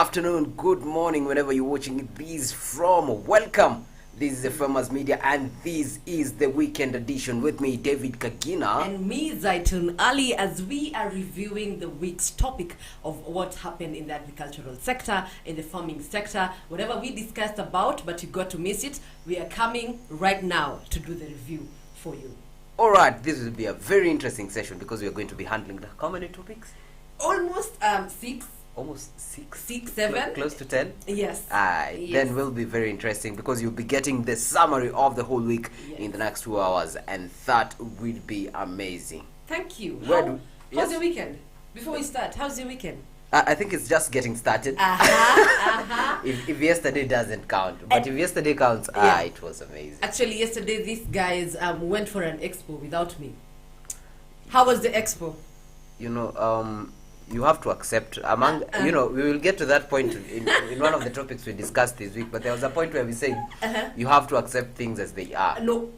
afternoon, good morning, whenever you're watching these from. Welcome. This is the Farmers Media, and this is the weekend edition with me, David Kagina. And me, Zaitun Ali, as we are reviewing the week's topic of what happened in the agricultural sector, in the farming sector, whatever we discussed about, but you got to miss it. We are coming right now to do the review for you. Alright, this will be a very interesting session because we are going to be handling how many topics? Almost six. Almost six, 7. Close to 10? Yes. Yes. Then will be very interesting because you'll be getting the summary of the whole week in the next 2 hours, and that will be amazing. Thank you. How's How's your weekend? Before we start, how's your weekend? I think it's just getting started. If yesterday doesn't count, but if yesterday counts, it was amazing. Actually, yesterday these guys went for an expo without me. How was the expo? You have to accept we will get to that point in one of the topics we discussed this week, but there was a point where we said you have to accept things as they are. No.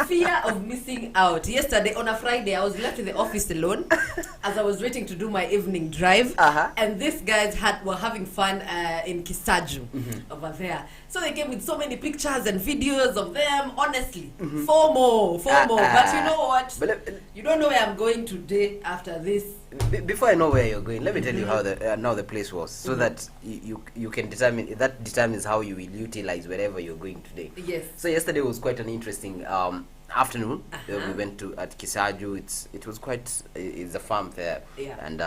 Fear of missing out. Yesterday on a Friday, I was left in the office alone as I was waiting to do my evening drive, and these guys were having fun in Kisaju over there. So they came with so many pictures and videos of them. Honestly, four more. But you know what? You don't know where I'm going today after this. Before I know where you're going, let me tell you how the place was, so that you can determines how you will utilize wherever you're going today. Yes. So yesterday was quite an interesting afternoon. We went to at Kisaju. It's a farm there, and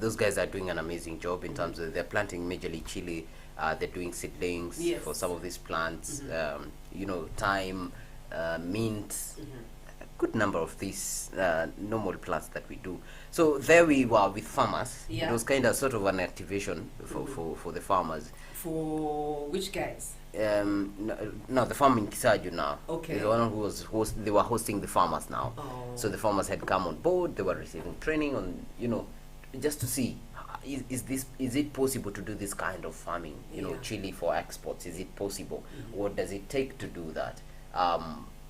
those guys are doing an amazing job in terms of they're planting majorly chili. They're doing seedlings for some of these plants. Thyme, mint. Good number of these normal plants that we do. So there we were with farmers. It was kind of sort of an activation for the farmers. For which guys? No, the farm in Kisaju now. Okay. The one who was they were hosting the farmers now. Oh. So the farmers had come on board. They were receiving training on just to see is it possible to do this kind of farming? Chili for exports. Is it possible? What does it take to do that?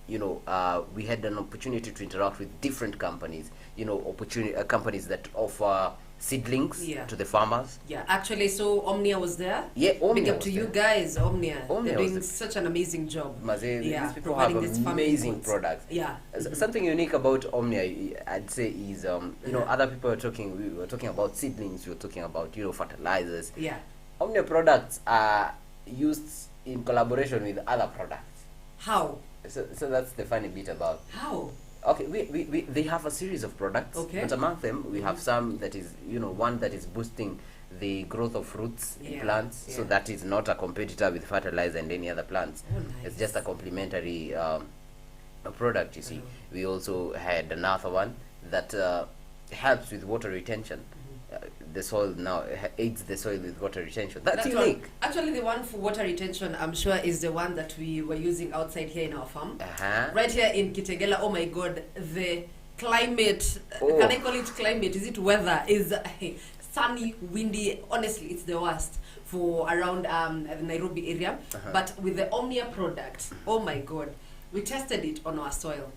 We had an opportunity to interact with different companies, companies that offer seedlings to the farmers. Yeah, actually, so Omnia was there. Yeah, Omnia. Big up to you guys, Omnia. Omnia They're doing such an amazing job. These people have amazing products. Yeah. Something unique about Omnia, I'd say, is other people we were talking about seedlings, we were talking about fertilizers. Yeah. Omnia products are used in collaboration with other products. How? So that's the funny bit about how. Okay, they have a series of products, but among them we have some that is one that is boosting the growth of fruits in plants, so that is not a competitor with fertilizer and any other plants. Nice. It's just a complementary product. You see, we also had another one that helps with water retention. The soil now aids the soil with water retention. That's unique. Actually, the one for water retention, I'm sure, is the one that we were using outside here in our farm. Right here in Kitengela. Oh my God, the climate, can I call it climate? Is it weather? Is sunny, windy. Honestly, it's the worst for around the Nairobi area. But with the Omnia product, oh my God, we tested it on our soil.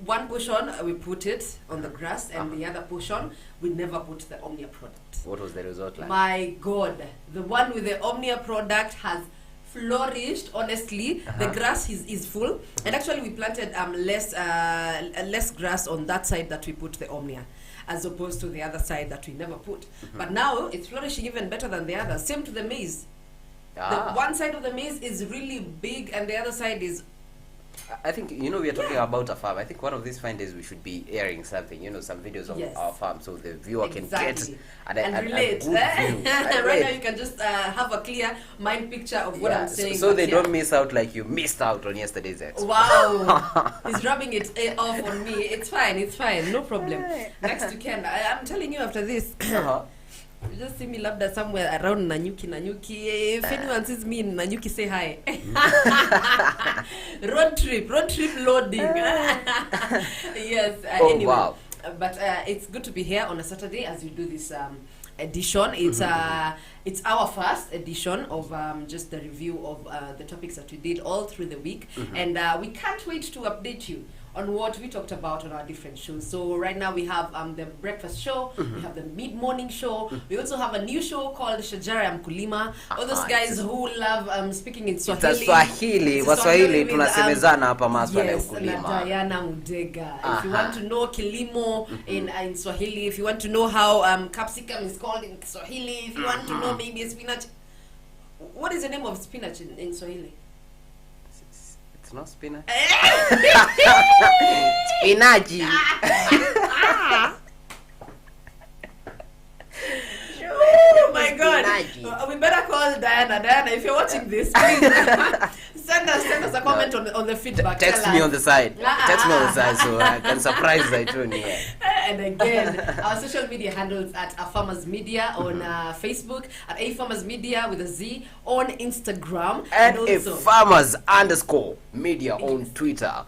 One portion we put it on the grass, and the other portion we never put the Omnia product. What was the result like? My God, the one with the Omnia product has flourished. Honestly, the grass is full, and actually we planted less grass on that side that we put the Omnia, as opposed to the other side that we never put. But now it's flourishing even better than the other. Same to the maize. The one side of the maize is really big, and the other side is. I think we are talking about a farm. I think one of these fine days we should be airing something, some videos of our farm, so the viewer can get and relate. A good view. Right now you can just have a clear mind picture of what I'm saying. So they don't miss out like you missed out on yesterday's expo. Wow, he's rubbing it off on me. It's fine, no problem. Next weekend, I'm telling you after this. You just see me labda somewhere around Nanyuki. If anyone sees me in Nanyuki, say hi. road trip loading. Yes. Anyway. Wow. But it's good to be here on a Saturday as we do this edition. It's our first edition of just the review of the topics that we did all through the week, and we can't wait to update you on what we talked about on our different shows. So right now we have the breakfast show, we have the mid-morning show, we also have a new show called Shajara ya Mkulima. All those guys who love speaking in Swahili. Waswahili tunasemezana hapa maswala ya yes, ukulima. Diana Mudega. If you want to know kilimo in Swahili, if you want to know how capsicum is called in Swahili, if you want to know maybe spinach. What is the name of spinach in Swahili? It's not spinach. Spinachi. Oh my God! We better call Diana. Diana, if you're watching this, please send us a comment on the feedback. Text me on the side. Text me on the side so I can surprise Zaituni. And again, our social media handles at Farmers Media on Facebook, at Farmers Media with a Z on Instagram, and also @farmers_media on Twitter.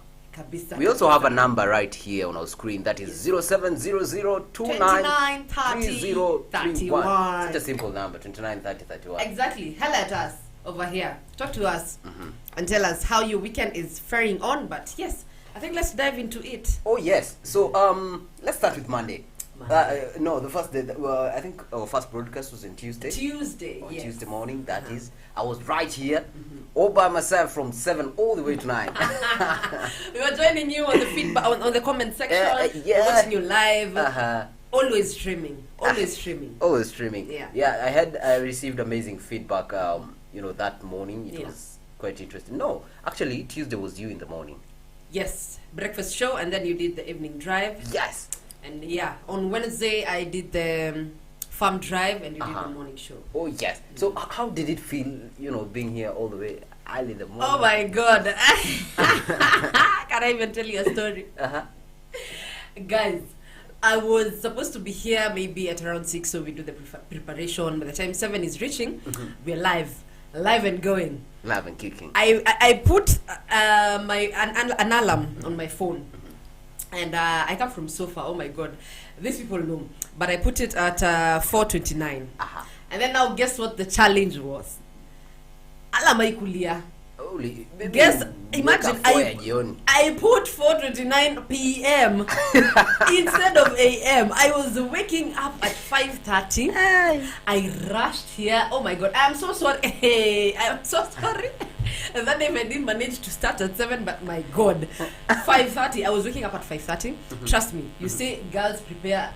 We also have a number right here on our screen that is 0700293031. Such a simple number, 293031. Exactly. Hello at us over here. Talk to us and tell us how your weekend is faring on. But yes, I think let's dive into it. Oh yes. So let's start with Monday. No, the first day. I think our first broadcast was on Tuesday. Yes. Tuesday morning. That is. I was right here, all by myself from 7 all the way to 9. We were joining you on the feedback on the comment section. Watching you live. Always streaming. Always streaming. Yeah. I received amazing feedback. That morning it was quite interesting. No, actually Tuesday was you in the morning. Yes, breakfast show, and then you did the evening drive. Yes. And on Wednesday I did the farm drive, and you did the morning show. Oh yes. So how did it feel, being here all the way early in the morning? Oh my God. Can I even tell you a story? Guys, I was supposed to be here maybe at around 6, so we do the preparation. By the time 7 is reaching, we're live and going. Live and kicking. I put an alarm on my phone. And I come from Sofa. Oh my God, these people know. But I put it at 4:29. And then now, guess what the challenge was? Alamaikulia. Holy. Guess. Imagine I put 4:29 p.m. instead of a.m. I was waking up at 5:30. I rushed here. Oh my God, I'm so sorry. I'm so sorry. And then I didn't manage to start at 7, but my God, 5:30. I was waking up at 5:30. Trust me, you say girls prepare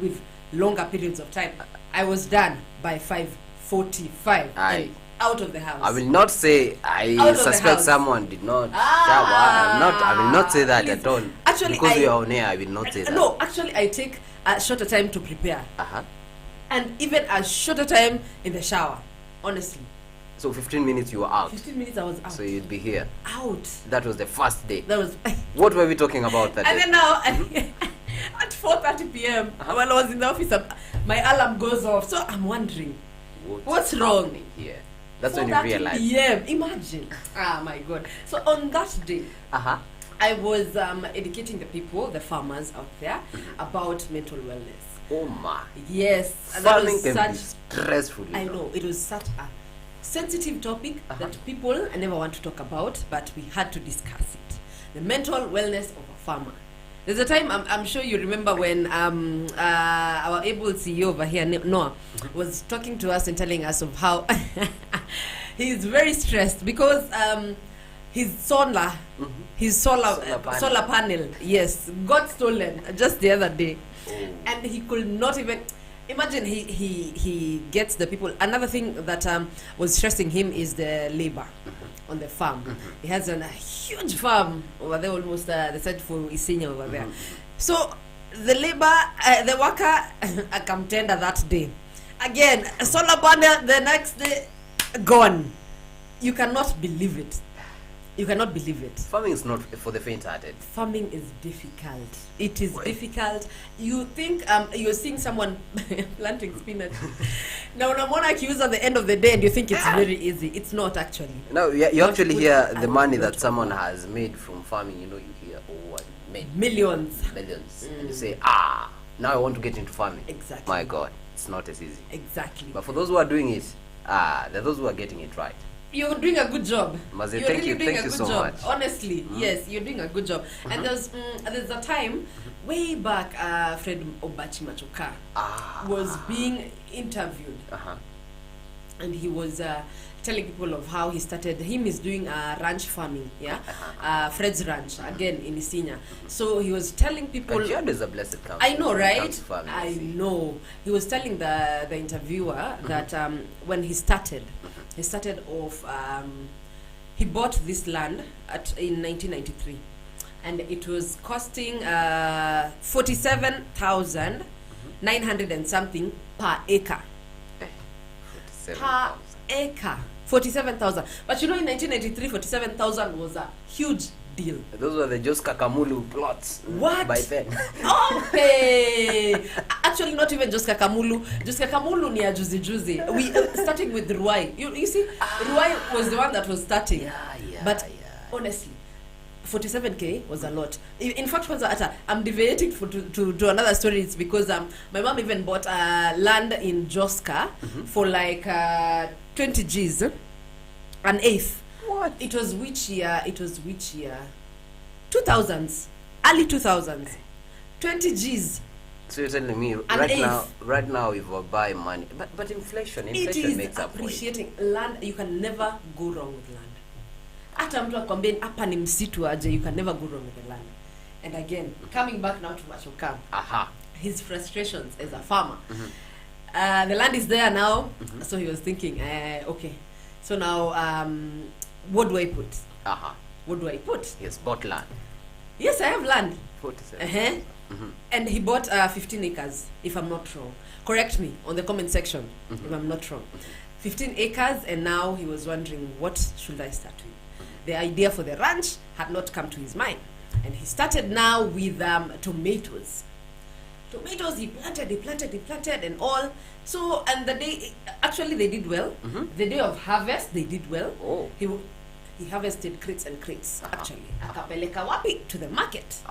with longer periods of time. I was done by 5:45 and out of the house. I will not say I suspect someone did not shower. I will not say that at all. Actually, because we are on air, I will not say that. No, actually, I take a shorter time to prepare, and even a shorter time in the shower. Honestly. So 15 minutes you were out. 15 minutes I was out. So you'd be here. Out. That was the first day. That was. What were we talking about that and day? And then now, at 4:30 p.m. When I was in the office, my alarm goes off. So I'm wondering, what's wrong here? That's when you realize. p.m. Imagine. My God. So on that day, I was educating the people, the farmers out there, about mental wellness. Oh my. Yes. Farming can be stressful. I know. It was such a sensitive topic that people never want to talk about, but we had to discuss it. The mental wellness of a farmer. There's a time, I'm sure you remember, when our able CEO over here, Noah, was talking to us and telling us of how he's very stressed because his solar panel, yes, got stolen just the other day. And he could not even imagine. He gets the people. Another thing that was stressing him is the labor on the farm. He has a huge farm over there, almost the side for Isinya over there. So the labor, the worker, come tender that day. Again, solar panel the next day, gone. You cannot believe it. You cannot believe it. Farming is not for the faint-hearted. Farming is difficult. It is difficult. You think you're seeing someone planting spinach. Now, unamwona akiuza at the end of the day, and you think it's very easy. It's not actually. No, you actually hear the money that someone has made from farming. You hear, I made millions. And you say, now I want to get into farming. Exactly. My God, it's not as easy. Exactly. But for those who are doing it, there are those who are getting it right. You're doing a good job. Maze, you're really doing a good job. Much. Honestly, yes, you're doing a good job. And there's a time way back, Fred Obachi Machoka was being interviewed, and he was telling people of how he started. Him is doing ranch farming, Fred's Ranch again in Isinya. So he was telling people. Kajiado is a blessed country. I know, right? I know. He was telling the interviewer that when he started off. He bought this land in 1993, and it was costing 47,900 and something per acre. 47,000. But you know, in 1993, 47,000 was a huge deal. Those were the Jos Kakamulu plots. What? By then. Okay. Actually, not even Jos Kakamulu. Jos Kakamulu ni ya juzi. We starting with Ruai. You see, Ruai was the one that was starting. But honestly, 47K was a lot. In fact, I'm deviating to another story. It's because my mom even bought land in Joska for like 20 G's, an eighth. What? It was which year? 2000s, early 2000s. 20 G's. So you're telling me right now if we buy money, but inflation makes up appreciating for it. Land, you can never go wrong with land. Hata mtu akwambia hapa ni msitu aje, you can never go wrong with the land. And again, coming back now to Machoka. His frustrations as a farmer. The land is there now, so he was thinking, okay, so now what do I put? What do I put? Yes, bought land. Yes, I have land. 47. And he bought 15 acres, if I'm not wrong. Correct me on the comment section if I'm not wrong. 15 acres, and now he was wondering, what should I start with? The idea for the ranch had not come to his mind. And he started now with tomatoes. Tomatoes, he planted and all. So, and the day, actually they did well. The day of harvest, they did well. Oh. He harvested crates and crates, actually. Akapeleka wapi? To the market.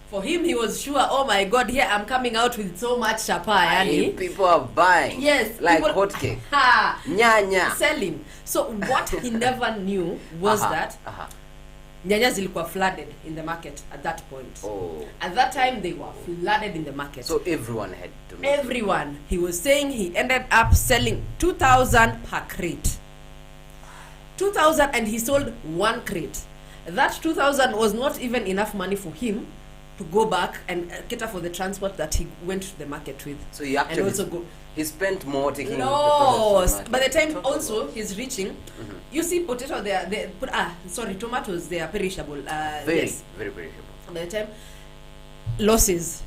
For him, he was sure, oh my God, here I'm coming out with so much chapa, yani. People are buying. Yes. Like hotcake. Nyanya. Selling. So what he never knew was that nyanya zilikuwa flooded in the market at that point. Oh. At that time, they were flooded in the market. So everyone had to make Everyone. He was saying he ended up selling 2,000 per crate. 2,000, and he sold one crate. That 2,000 was not even enough money for him to go back and cater for the transport that he went to the market with. So he actually he spent more taking by the time also he's reaching, you see potato they put tomatoes, they are perishable. Very perishable. By the time losses,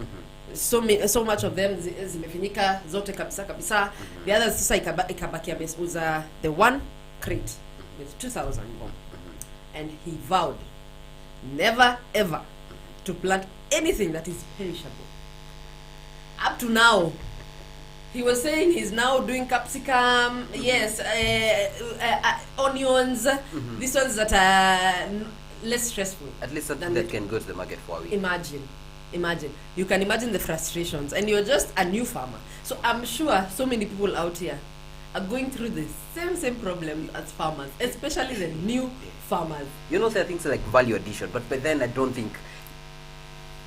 so much of them zimefinyika zote kabisa. The others sasa ikabaki ameuza the one crate with 2,000 more. And he vowed never ever to plant anything that is perishable. Up to now, he was saying he's now doing capsicum, yes, onions, these ones that are less stressful. At least something that can go to the market for a week. Imagine. You can imagine the frustrations, and you're just a new farmer. So I'm sure so many people out here are going through the same problem as farmers, especially the new farmers. You know, there are things like value addition, but by then I don't think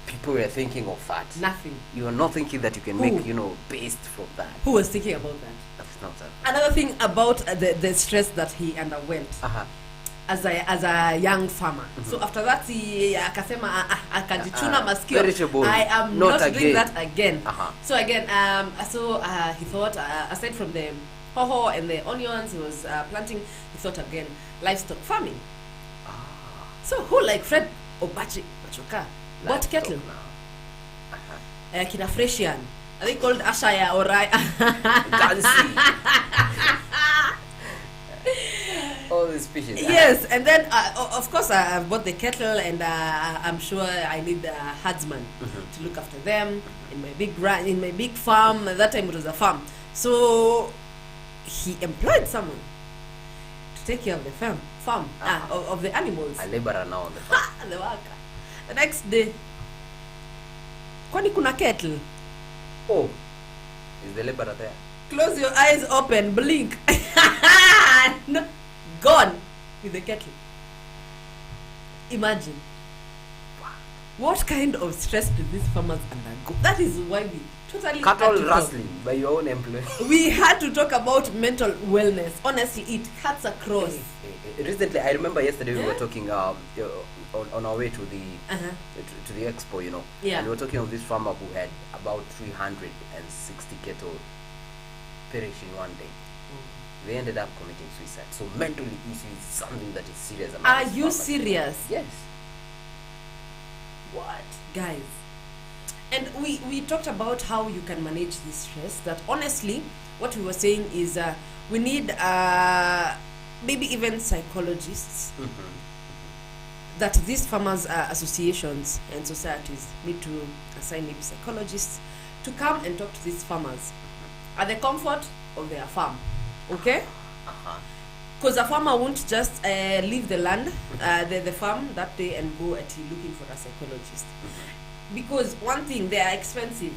people were thinking of that. Nothing. You are not thinking that you can make, paste from that. Who was thinking about that? That's not that. Another thing about the stress that he underwent as a young farmer. So after that, he akasema akajichuna masikio. I am not doing that again. So again, he thought, aside from the hoho and the onions he was planting, he thought again livestock farming. So who like Fred Obachi Machoka bought cattle? Kina Fresian, I think called Ashaya or all the species. Yes, and then of course I've bought the cattle, and I'm sure I need a herdsman to look after them in my big farm. At that time it was a farm, so he employed someone to take care of the farm of the animals. A laborer now on the farm. The worker. The next day, kwani kuna kettle? Oh, is the laborer there? Close your eyes, open, blink. No, gone with the kettle. Imagine. What kind of stress do these farmers undergo? That is why we totally cattle rustling by your own employee. We had to talk about mental wellness. Honestly, it cuts across. Recently, I remember yesterday we were talking on our way to the to the expo, you know. Yeah. And we were talking of this farmer who had about 360 cattle perish in one day. They ended up committing suicide. So mental issue is something that is serious. Are you serious? Yes. What? Guys. And we talked about how you can manage this stress. That honestly, what we were saying is we need maybe even psychologists. That these farmers associations and societies need to assign maybe psychologists to come and talk to these farmers at the comfort of their farm. Okay? Because a farmer won't just leave the land, the farm that day and go at looking for a psychologist. Because one thing, they are expensive.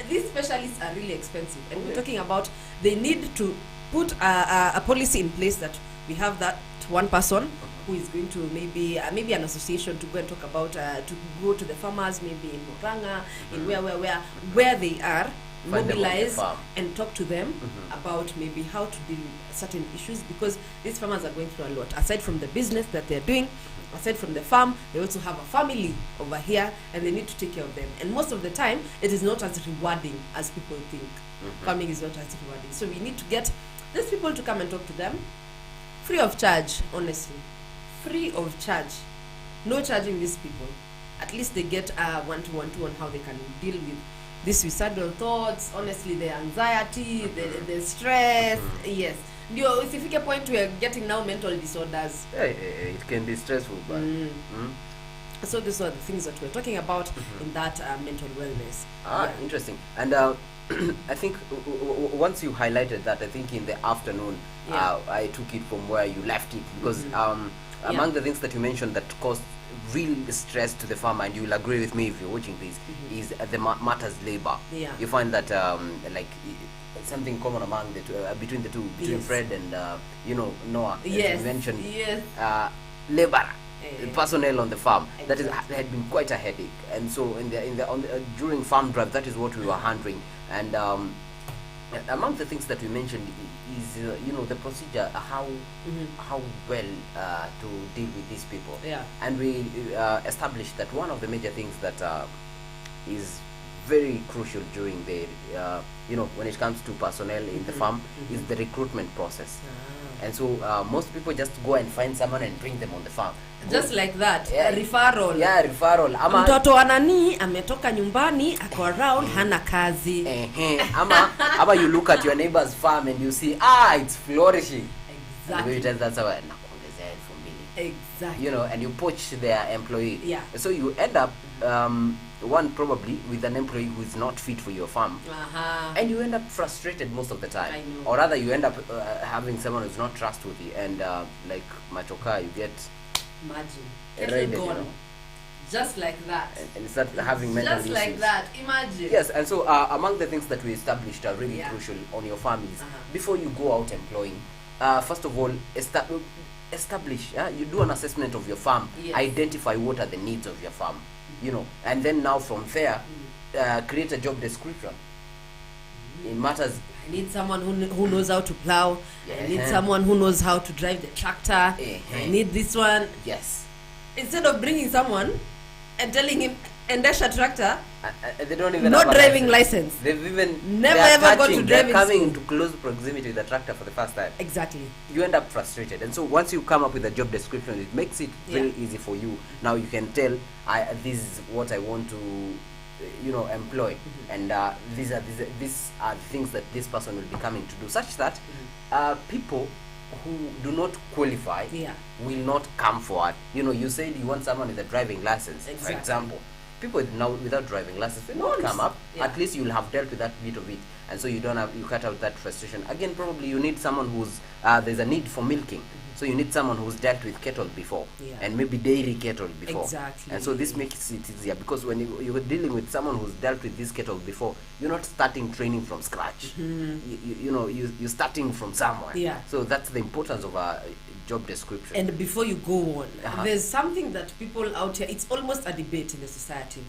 These specialists are really expensive. And we're talking about they need to put a policy in place that we have that one person who is going to maybe an association to go and talk about, to go to the farmers, maybe in Muranga, in where they are, mobilize and talk to them about maybe how to deal with certain issues, because these farmers are going through a lot. Aside from the business that they're doing, aside from the farm, they also have a family over here and they need to take care of them. And most of the time, it is not as rewarding as people think. Farming is not as rewarding. So we need to get these people to come and talk to them free of charge, honestly. Free of charge. No charging these people. At least they get a one-to-one on how they can deal with the suicidal thoughts, honestly, the anxiety, the stress. Yes. Ndio isifike point we are getting now mental disorders. It can be stressful, but so these are the things that we're talking about in that mental wellness. Interesting. And I think once you highlighted that, I think in the afternoon I took it from where you left it, because among the things that you mentioned that caused real stress to the farmer, and you will agree with me if you're watching this, is the matters labor. You find that like something common among the two, between the two, between Fred and Noah, as you mentioned, labor, personnel on the farm. That had been quite a headache, and so during farm drive, that is what we were handling. And among the things that we mentioned is the procedure, how well to deal with these people. And we established that one of the major things that is very crucial during the when it comes to personnel in the farm is the recruitment process. And so most people just go and find someone and bring them on the farm. Just like that, referral. Referral. Mtoto wa nani ametoka nyumbani ako around hana kazi. Ama you look at your neighbor's farm and you see it's flourishing. Exactly. And that's how nakuongezea 2,000. Exactly. And you poach their employee. So you end up one probably with an employee who is not fit for your farm, and you end up frustrated most of the time. Or rather, you end up having someone who's not trustworthy, and like Machoka, you get imagine gone. Just like that, and start having mental issues. Just like that, imagine. Yes, and so among the things that we established are really crucial on your farm is before you go out employing, first of all, establish. You do an assessment of your farm. Identify what are the needs of your farm. And then now from there, create a job description. It matters. I need someone who knows how to plow. I need someone who knows how to drive the tractor. I need this one. Yes. Instead of bringing someone and telling him, endesha tractor, they don't even not driving license. They've even never ever got to driving. They're coming into close proximity with the tractor for the first time. Exactly. You end up frustrated, and so once you come up with a job description, it makes it very easy for you. Now you can tell, this is what I want to, employ, and these are things that this person will be coming to do, such that people who do not qualify will not come forward. You said you want someone with a driving license, for example. People now without driving license will not come up. At least you'll have dealt with that bit of it, and so you cut out that frustration. Again, probably you need someone who's there's a need for milking, So you need someone who's dealt with cattle before, and maybe dairy cattle before. Exactly. And so this makes it easier, because when you're dealing with someone who's dealt with this cattle before, you're not starting training from scratch. You're starting from somewhere. Yeah. So that's the importance of a job description. And before you go on, there's something that people out here, it's almost a debate in the society.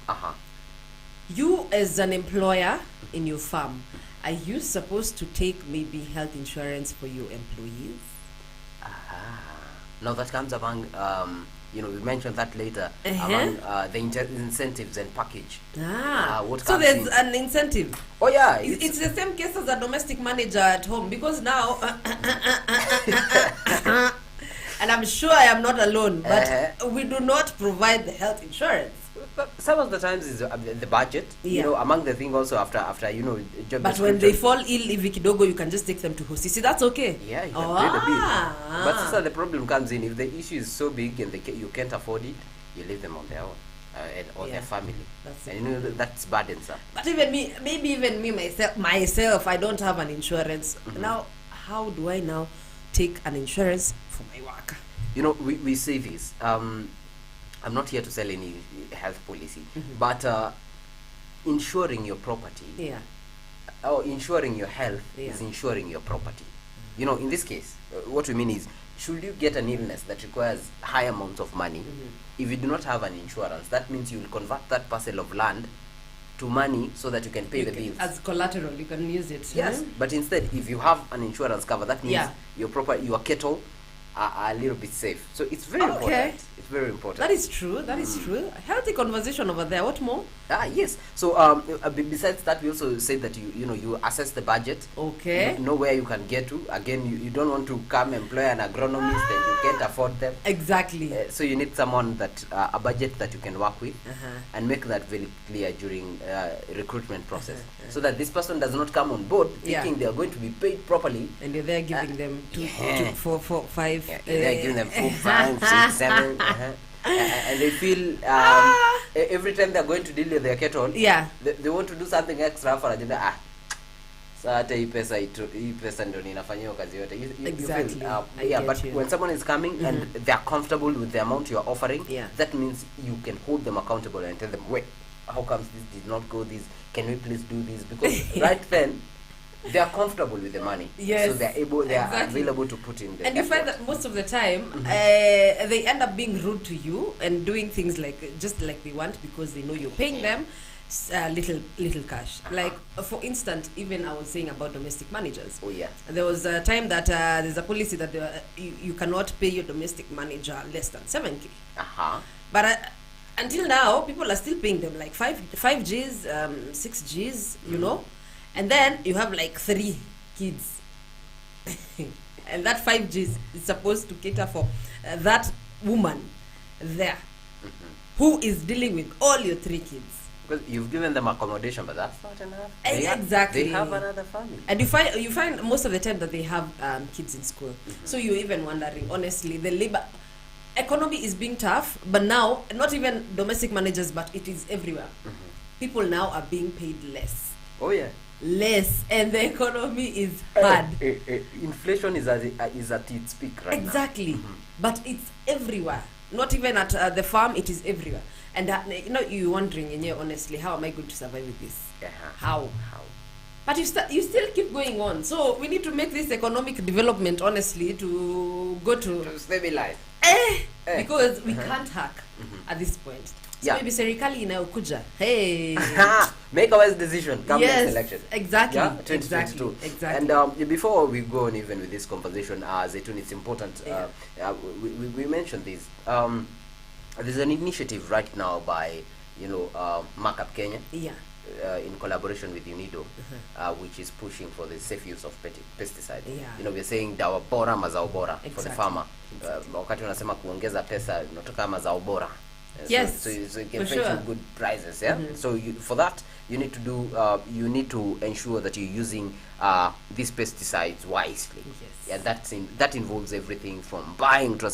You as an employer in your farm, are you supposed to take maybe health insurance for your employees? Now that comes among, we mentioned that later, among the incentives and package. So there's an incentive. Oh yeah. It's the same case as a domestic manager at home, because now, and I'm sure I am not alone, but we do not provide the health insurance. Some of the times is the budget, among the thing also after job. But when they fall ill, if kidogo, you can just take them to hospital. That's okay. Yeah, you can pay the bill. But sister, the problem comes in if the issue is so big and you can't afford it, you leave them on their own or their family. That's burdensome. But even me myself, I don't have an insurance. Now, how do I now take an insurance for my work? We say this. I'm not here to sell any health policy, but insuring your property, or insuring your health is insuring your property. In this case, what we mean is, should you get an illness that requires high amounts of money, if you do not have an insurance, that means you will convert that parcel of land to money so that you can pay the bills. As collateral, you can use it. Yes, but instead, if you have an insurance cover, that means your cattle are a little bit safe. So it's very important. It's very important. That is true. That is true. Healthy conversation over there. What more? Yes. So besides that, we also said that you assess the budget. Okay. Know where you can get to. Again, you don't want to come employ an agronomist and you can't afford them. Exactly. So you need someone that a budget that you can work with, and make that very clear during recruitment process, so that this person does not come on board thinking they are going to be paid properly, and you're there giving them 2, 4, 5. They're giving them 4, 5, 6, 7. And they feel every time they're going to deal with their cattle, they want to do something extra for agenda. Hata hii pesa ndio ninafanyia kazi yote. Exactly. But when someone is coming and they're comfortable with the amount you're offering, that means you can hold them accountable and tell them, wait, how comes this did not go this? Can we please do this? Because right then they are comfortable with the money, so they are available to put in the and effort. You find that most of the time they end up being rude to you and doing things just like they want, because they know you're paying them little cash. Like for instance, even I was saying about domestic managers. There was a time that there's a policy that you cannot pay your domestic manager less than 7K. But until now, people are still paying them like 5 Gs, 6 Gs, and then you have like 3 kids. And that 5 Gs is supposed to cater for that woman there who is dealing with all your 3 kids. Because you've given them accommodation, but that's not enough. Exactly. They have another family. And you find most of the time that they have kids in school. So you're even wondering, honestly, the labor economy is being tough, but now, not even domestic managers, but it is everywhere. People now are being paid less. Less, and the economy is hard. Inflation is at its peak right now. But it's everywhere. Not even at the farm, it is everywhere. And you're wondering, honestly, how am I going to survive with this? How? But you still keep going on. So we need to make this economic development, honestly, to go to stabilize. Because we can't hack at this point. So maybe serikali inayokuja, hey, make a wise decision come next election. Exactly. 2022. Exactly. And before we go on even with this conversation, Zaitun, it's important. We mentioned this. There's an initiative right now by Markup Kenya. In collaboration with UNIDO, which is pushing for the safe use of pesticides. We're saying dawa bora mazao bora for the farmer. Wakati unasema kuongeza pesa unatoka mazao bora. So you can fetch you good prices, So for that you need to ensure that you're using these pesticides wisely. And that involves everything from buying to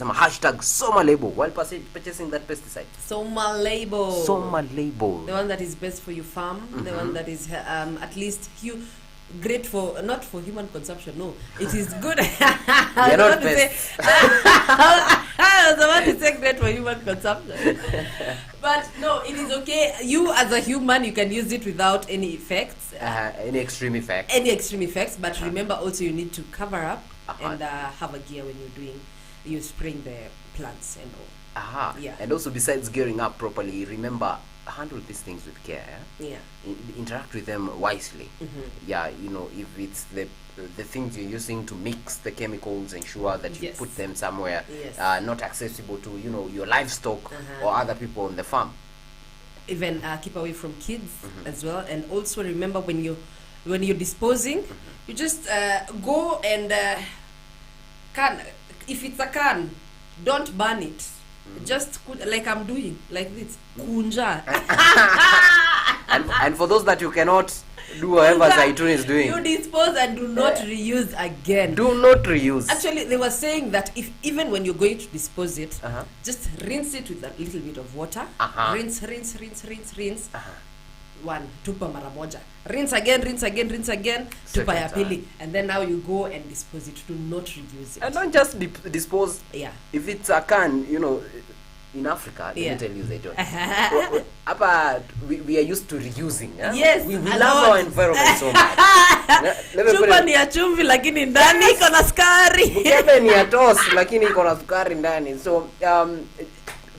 #Soma label while purchasing that pesticide. Soma label. Soma label. The one that is best for your farm. The one that is at least great for, not for human consumption, no, it is good. They're not pests. I was about to say great for human consumption. But no, it is okay. You as a human, you can use it without any effects. Any extreme effects. Any extreme effects, but remember also you need to cover up and have a gear when you're spraying the plants and all. Yeah. And also, besides gearing up properly, remember, handle these things with care. Yeah. Interact with them wisely. Mm-hmm. Yeah, you know, if it's the things you're using to mix the chemicals, ensure that you put them somewhere not accessible to, you know, your livestock or other people on the farm. Even keep away from kids as well. And also remember, when you're disposing, you just go and if it's a can, don't burn it. Just like I'm doing, like this. Kunja. and for those that you cannot do whatever Zaitun is doing, you dispose and do not reuse again. Do not reuse. Actually, they were saying that if even when you're going to dispose it, just rinse it with a little bit of water. Rinse. One, tupa mara moja. Rinse again, tupa ya pili. And then now you go and dispose it. Do not reuse it. And not just dispose. Yeah. If it's a can, you know, in Africa, let me tell you, they don't. We are used to reusing. Yes. We love our environment so much. Chupa ni ya chumvi lakini ndani iko na sukari. Mkebe ni ya toast lakini iko na sukari ndani. So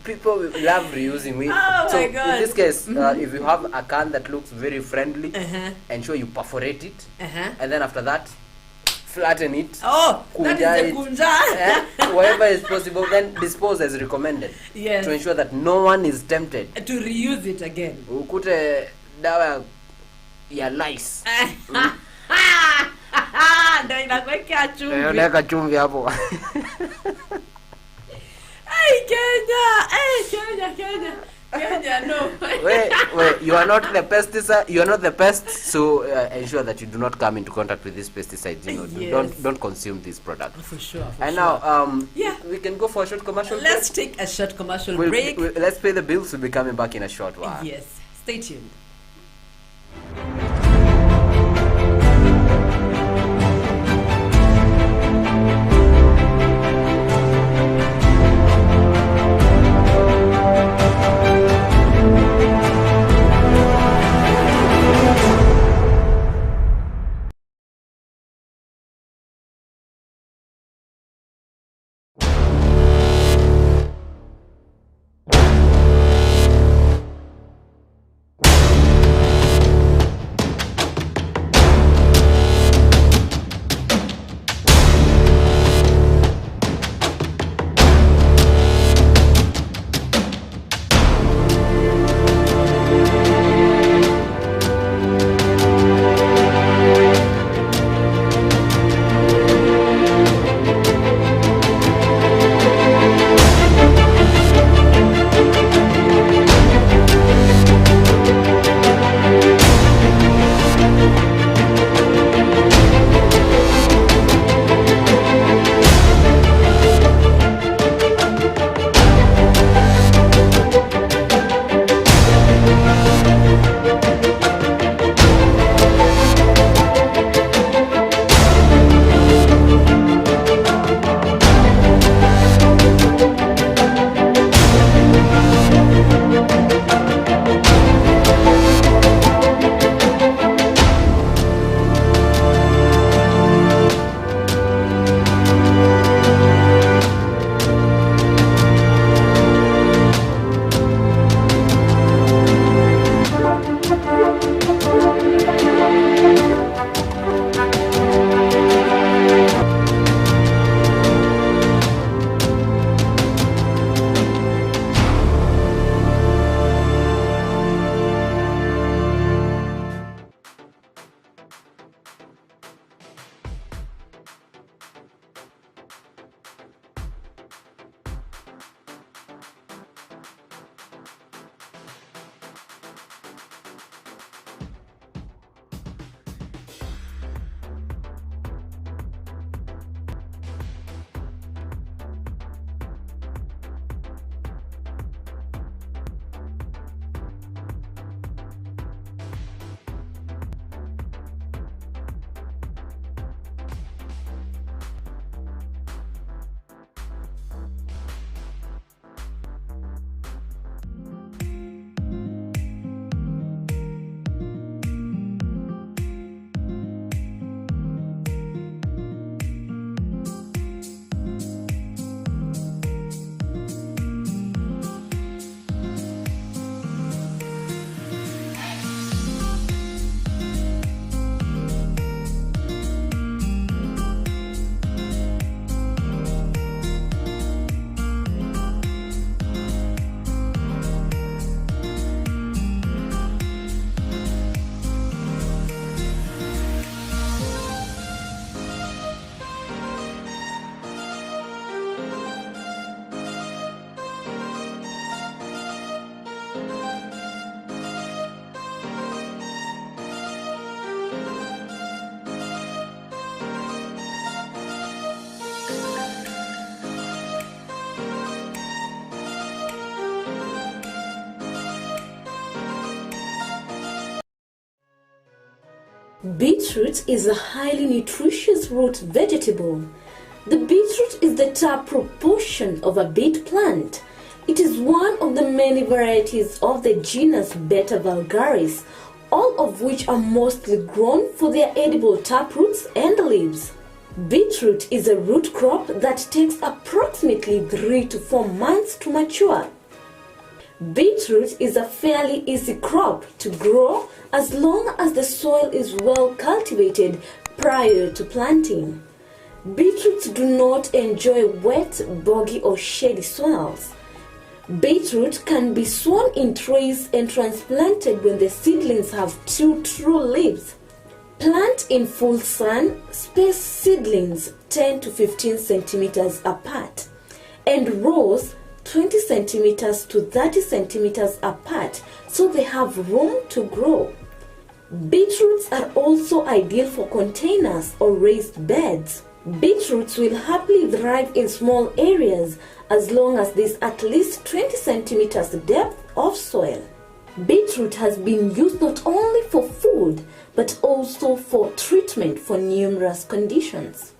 people love reusing. So in this case, if you have a can that looks very friendly, ensure you perforate it, and then after that, flatten it. That is the kunja. Wherever is possible, then dispose as recommended. Yes. To ensure that no one is tempted to reuse it again. Ukute dawa ya lice. Ndio inakuweka chumvi. Unaweka chumvi hapo. Kenya, no. Wait, you are not the pesticide. You are not the pest. So ensure that you do not come into contact with these pesticides. You know, don't consume these products. For sure. And now, we can go for a short commercial. Let's take a short commercial break. Let's pay the bills. We'll be coming back in a short while. Yes, stay tuned. Beetroot is a highly nutritious root vegetable. The beetroot is the taproot portion of a beet plant. It is one of the many varieties of the genus Beta vulgaris, all of which are mostly grown for their edible taproots and leaves. Beetroot is a root crop that takes approximately 3 to 4 months to mature. Beetroot is a fairly easy crop to grow as long as the soil is well cultivated prior to planting. Beetroots do not enjoy wet, boggy or shady soils. Beetroot can be sown in trays and transplanted when the seedlings have 2 true leaves. Plant in full sun, space seedlings 10 to 15 centimeters apart, and rows 20 centimeters to 30 centimeters apart so they have room to grow. Beetroots are also ideal for containers or raised beds. Beetroots will happily thrive in small areas as long as there's at least 20 centimeters depth of soil. Beetroot has been used not only for food but also for treatment for numerous conditions.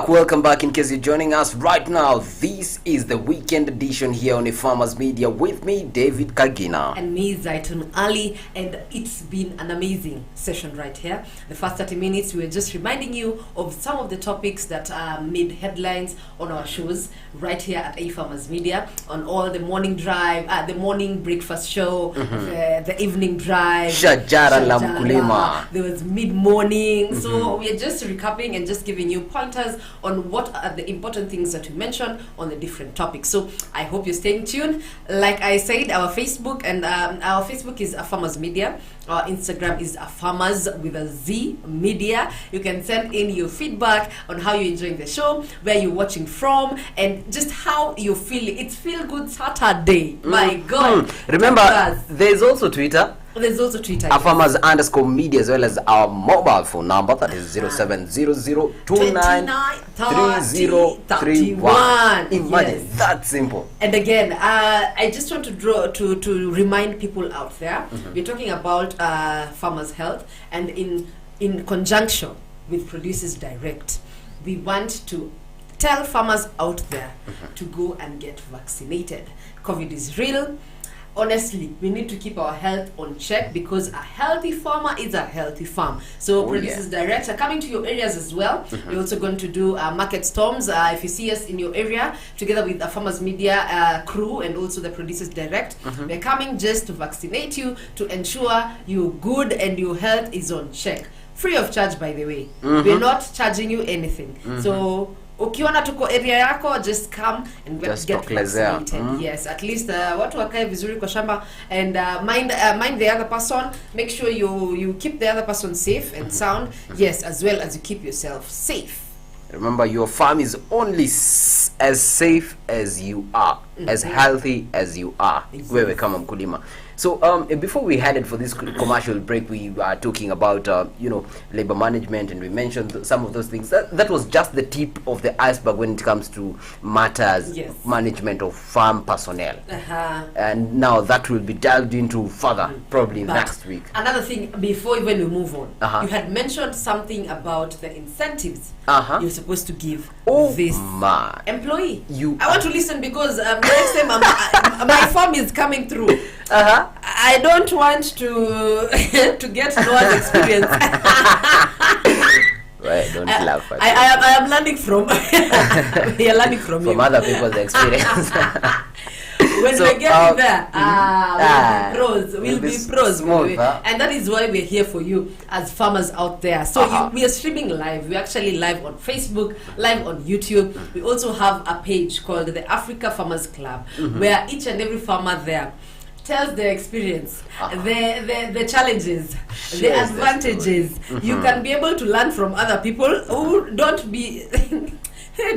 Welcome back. In case you're joining us right now, this is the weekend edition here on Farmers Media with me, David Kagina. And me, Zaitun Ali, and it's been an amazing session right here. The first 30 minutes, we were just reminding you of some of the topics that made headlines on our shows right here at Farmers Media, on all the morning drive, the morning breakfast show, the evening drive, Shajara la Mkulima. There was mid-morning. So we are just recapping and just giving you pointers on what are the important things that we mentioned on the different topics. So I hope you're staying tuned. Like I said, our Facebook and our Facebook is Farmers Media. Our Instagram is Farmers with a Z Media. You can send in your feedback on how you're enjoying the show, where you're watching from, and just how you feel. It's Feel Good Saturday. My God. Remember, there's also Twitter. There's also Twitter. Farmers_media, as well as our mobile phone number, that is 0700293031. Imagine, that simple. And again, I just want to remind people out there, we're talking about farmers' health, and in conjunction with Producers Direct, we want to tell farmers out there to go and get vaccinated. COVID is real. Honestly, we need to keep our health on check, because a healthy farmer is a healthy farm. So Producers Direct are coming to your areas as well. We're also going to do market storms. If you see us in your area, together with the Farmers Media crew and also the Producers Direct, we're coming just to vaccinate you, to ensure you're good and your health is on check. Free of charge, by the way. We're not charging you anything. So ukiona tuko area yako, just come and get vaccinated. Yes, at least watu wakae vizuri kwa shamba, and mind the other person. Make sure you keep the other person safe and sound. Yes, as well as you keep yourself safe. Remember, your farm is only as safe as you are. as healthy as you are. Wewe kama mkulima. So before we headed for this commercial break, we were talking about labor management, and we mentioned some of those things. That was just the tip of the iceberg when it comes to matters management of farm personnel. And now that will be delved into further probably next week. Another thing before even we move on, you had mentioned something about the incentives you're supposed to give this employee. I want to listen because next time my farm is coming through. I don't want to to get Noah's experience. Right, don't laugh at I am learning from we are learning from you. Other people's experience. When we're getting there, we'll be pros. Smooth, and that is why we're here for you as farmers out there. So we are streaming live. We're actually live on Facebook, live on YouTube. We also have a page called the Africa Farmers Club, where each and every farmer there tells their experience, the challenges, the advantages. You can be able to learn from other people who don't be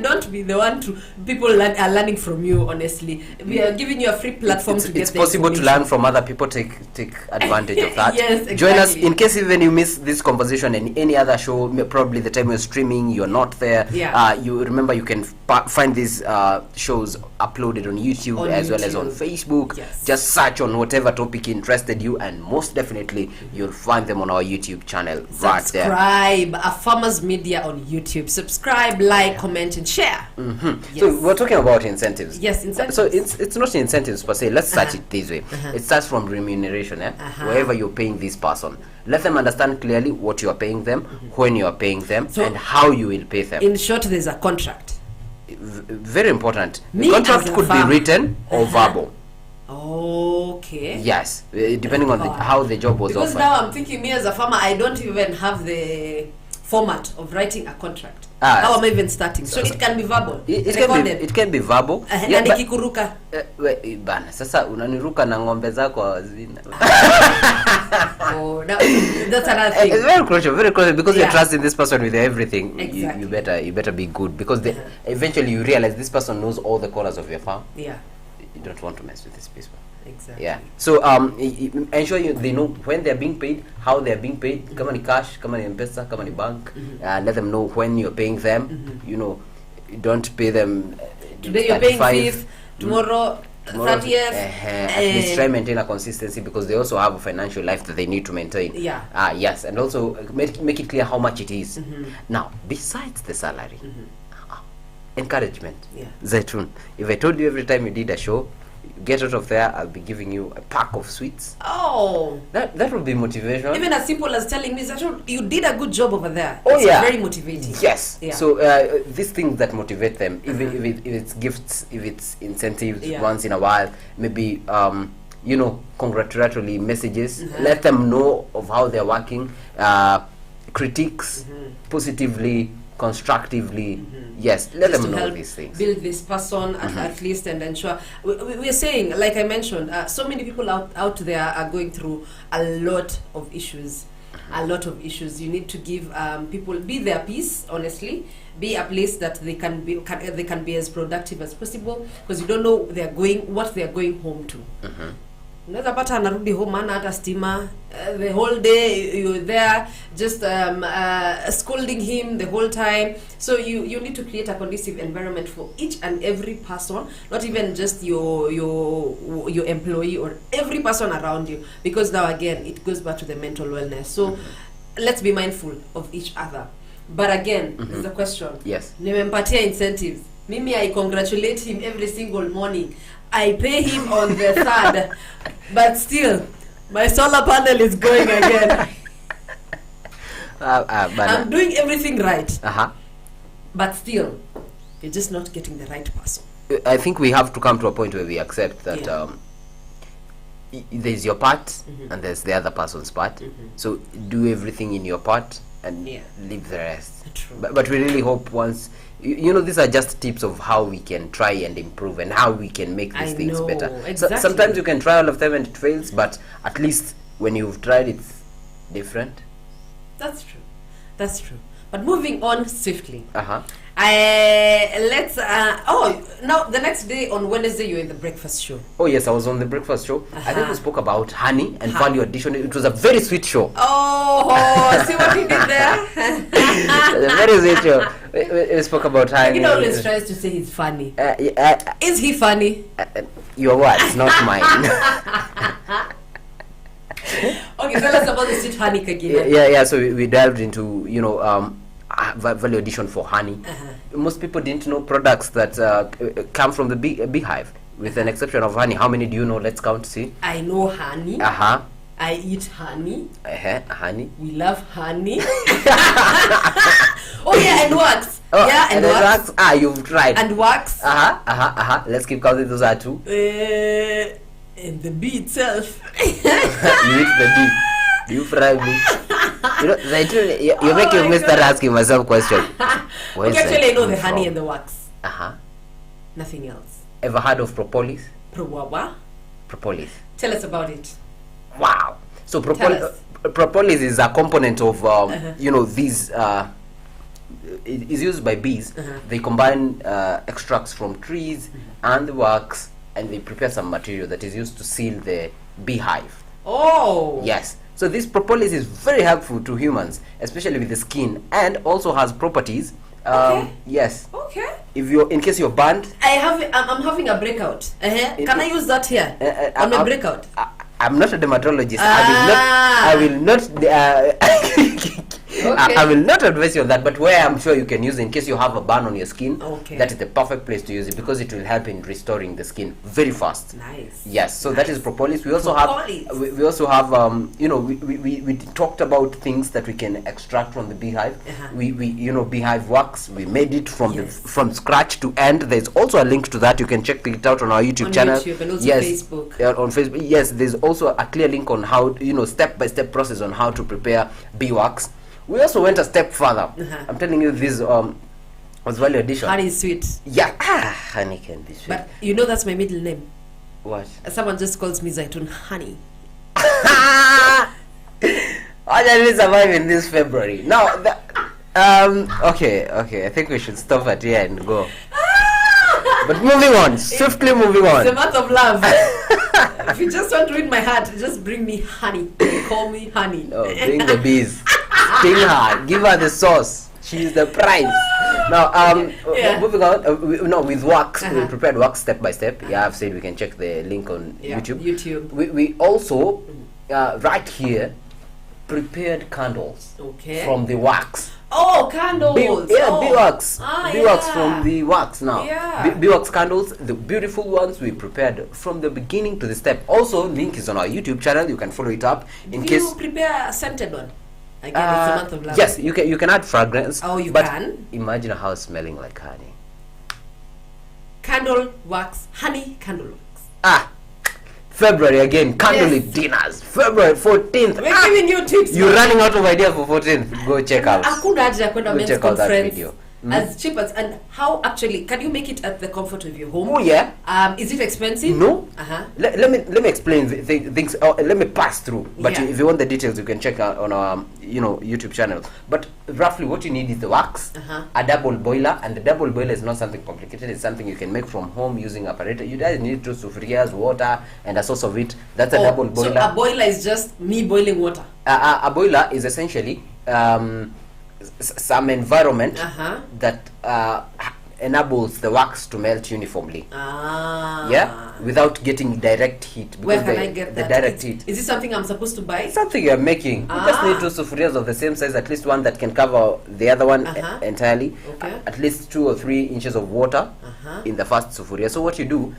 don't be the one to people are learning from you. Honestly, we are giving you a free platform to get. It's possible to learn from other people. Take advantage of that. Yes, exactly. Join us in case even you miss this conversation and any other show. Probably the time you're streaming, you're not there. You remember you can find these shows uploaded on YouTube as well as on Facebook. Just search on whatever topic interested you, and most definitely you'll find them on our YouTube channel. Subscribe a Farmers Media on YouTube. Subscribe, like, comment, and share. So we're talking about incentives. Yes, incentives. So it's not incentives per se. Let's start it this way. It starts from remuneration. Wherever you're paying this person, let them understand clearly what you are paying them, when you are paying them, and how you will pay them. In short, there's a contract. Very important. The contract could be written or verbal. Okay. Yes, depending on how the job was because offered. Now I'm thinking, me as a farmer, I don't even have the format of writing a contract. How am I even starting? So it can be verbal. It can be verbal. Na nikikuruka. Bana, sasa unaniruka na ng'ombe zako hazina. Oh, that's another thing. It's very crucial because you're trusting this person with everything. Exactly. You better be good because eventually you realize this person knows all the corners of your farm. Yeah. You don't want to mess with this person. Exactly. Yeah. So ensure they know when they're being paid, how they're being paid. Kama ni cash, kama ni M-Pesa, kama ni bank. Let them know when you're paying them. You don't pay them. Today you're paying 5th, tomorrow 30th. At least try maintain a consistency because they also have a financial life that they need to maintain. Yeah. Yes, and also make it clear how much it is. Now, besides the salary, encouragement. Yeah. Zaitun, if I told you every time you did a show, get out of there, I'll be giving you a pack of sweets. Oh, that would be motivation. Even as simple as telling me that you did a good job over there. Oh, it's very motivating. Yes. Yeah. So these things that motivate them, if it's gifts, if it's incentives once in a while, maybe congratulatory messages. Let them know of how they're working. Critiques, positively, constructively. Yes, let them know these things. Build this person at least and ensure. We're saying, like I mentioned, so many people out there are going through a lot of issues. You need to give people, be their peace, honestly. Be a place that they can be as productive as possible because you don't know what they're going home to. Unaweza pata anarudi home ana hata stima, the whole day you're there just scolding him the whole time. So you need to create a conducive environment for each and every person, not even just your employee or every person around you, because now again it goes back to the mental wellness. So let's be mindful of each other. But again, there's a question. Yes. Nimempatia incentives. Mimi, I congratulate him every single morning. I pay him on the 3rd, but still, my solar panel is going again. I'm doing everything right. But still, you're just not getting the right person. I think we have to come to a point where we accept that there's your part and there's the other person's part. So do everything in your part and leave the rest. True. But we really hope once these are just tips of how we can try and improve and how we can make these things better. Exactly. Sometimes you can try all of them and it fails, but at least when you've tried it's different. That's true. But moving on swiftly. Now the next day on Wednesday you're in the breakfast show. Oh yes, I was on the breakfast show. I think we spoke about honey and value addition. It was a very sweet show. Oh, see what he did there? A very sweet show. We spoke about honey. He always tries to say he's funny. Is he funny? Your words, not mine. Okay, tell us about the sweet honey Kagina. Yeah. So we delved into, value addition for honey. Most people didn't know products that come from the beehive, with an exception of honey. How many do you know? Let's count. See. I know honey. I eat honey. Honey. We love honey. Oh yeah, and wax. And wax. You've tried. And wax. Let's keep counting. Those are two. And the bee itself. You eat the bee. Do you fry bee? You're making me start asking myself questions. Okay, actually I know the honey and the wax. Nothing else. Ever heard of propolis? Propolis. Tell us about it. Wow. So propolis is a component of these it is used by bees. They combine extracts from trees and the wax, and they prepare some material that is used to seal the beehive. Oh. Yes. So this propolis is very helpful to humans, especially with the skin, and also has properties. Okay. Yes. Okay. If in case you're burned. I'm having a breakout. Can I use that here? I'm a breakout. I'm not a dermatologist. I will not. I will not advise you on that. But where I'm sure you can use it in case you have a burn on your skin. Okay. That is the perfect place to use it, because it will help in restoring the skin very fast. Nice. Yes. So that is propolis. We also have. We also have. We talked about things that we can extract from the beehive. We beehive wax. We made it from scratch to end. There's also a link to that. You can check it out on our YouTube channel. YouTube and also Facebook. On Facebook. Yes. There's also a clear link on how step-by-step process on how to prepare beeswax. We also went a step further. I'm telling you, this was value addition. Honey is sweet. Yeah, honey can be sweet. But that's my middle name. What? Someone just calls me Zaitun Honey. How did we survive in this February? Now, okay. I think we should stop at here and go. But moving on, swiftly moving on. It's a matter of love. If you just want to win my heart, just bring me honey. Call me honey. No, bring the bees. Sting her. Give her the sauce. She's the prize. Now, moving on. With wax, we prepared wax step by step. I've said we can check the link on YouTube. We also, right here, prepared candles. Okay. From the wax. Oh, candles! Beeswax. Beeswax from the wax now. Yeah. Beeswax candles, the beautiful ones we prepared from the beginning to the step. Also, link is on our YouTube channel. You can follow it up in case. You prepare a scented one. Again, it's a month of love. Yes, you can add fragrance. Oh, you can. Imagine a house smelling like honey. Candle wax, honey candle wax. February again, candlelit dinners. February 14th. We're giving you tips. You're running out of ideas for 14th. Go check out. Go check out that video. As cheap as, and how actually can you make it at the comfort of your home? Oh yeah. Is it expensive? No. Let me explain things. Let me pass through. But if you want the details, you can check out on our YouTube channel. But roughly, what you need is the wax, a double boiler, and the double boiler is not something complicated. It's something you can make from home using apparatus. You guys need 2 sufurias, water, and a source of it. That's a double boiler. So a boiler is just me boiling water. A boiler is essentially some environment that enables the wax to melt uniformly. Without getting direct heat. Where can I get that? Direct heat. Is this something I'm supposed to buy? It's something you're making. You just need 2 sufurias of the same size, at least one that can cover the other one entirely. Okay. At least 2 or 3 inches of water in the first sufuria. So what you do,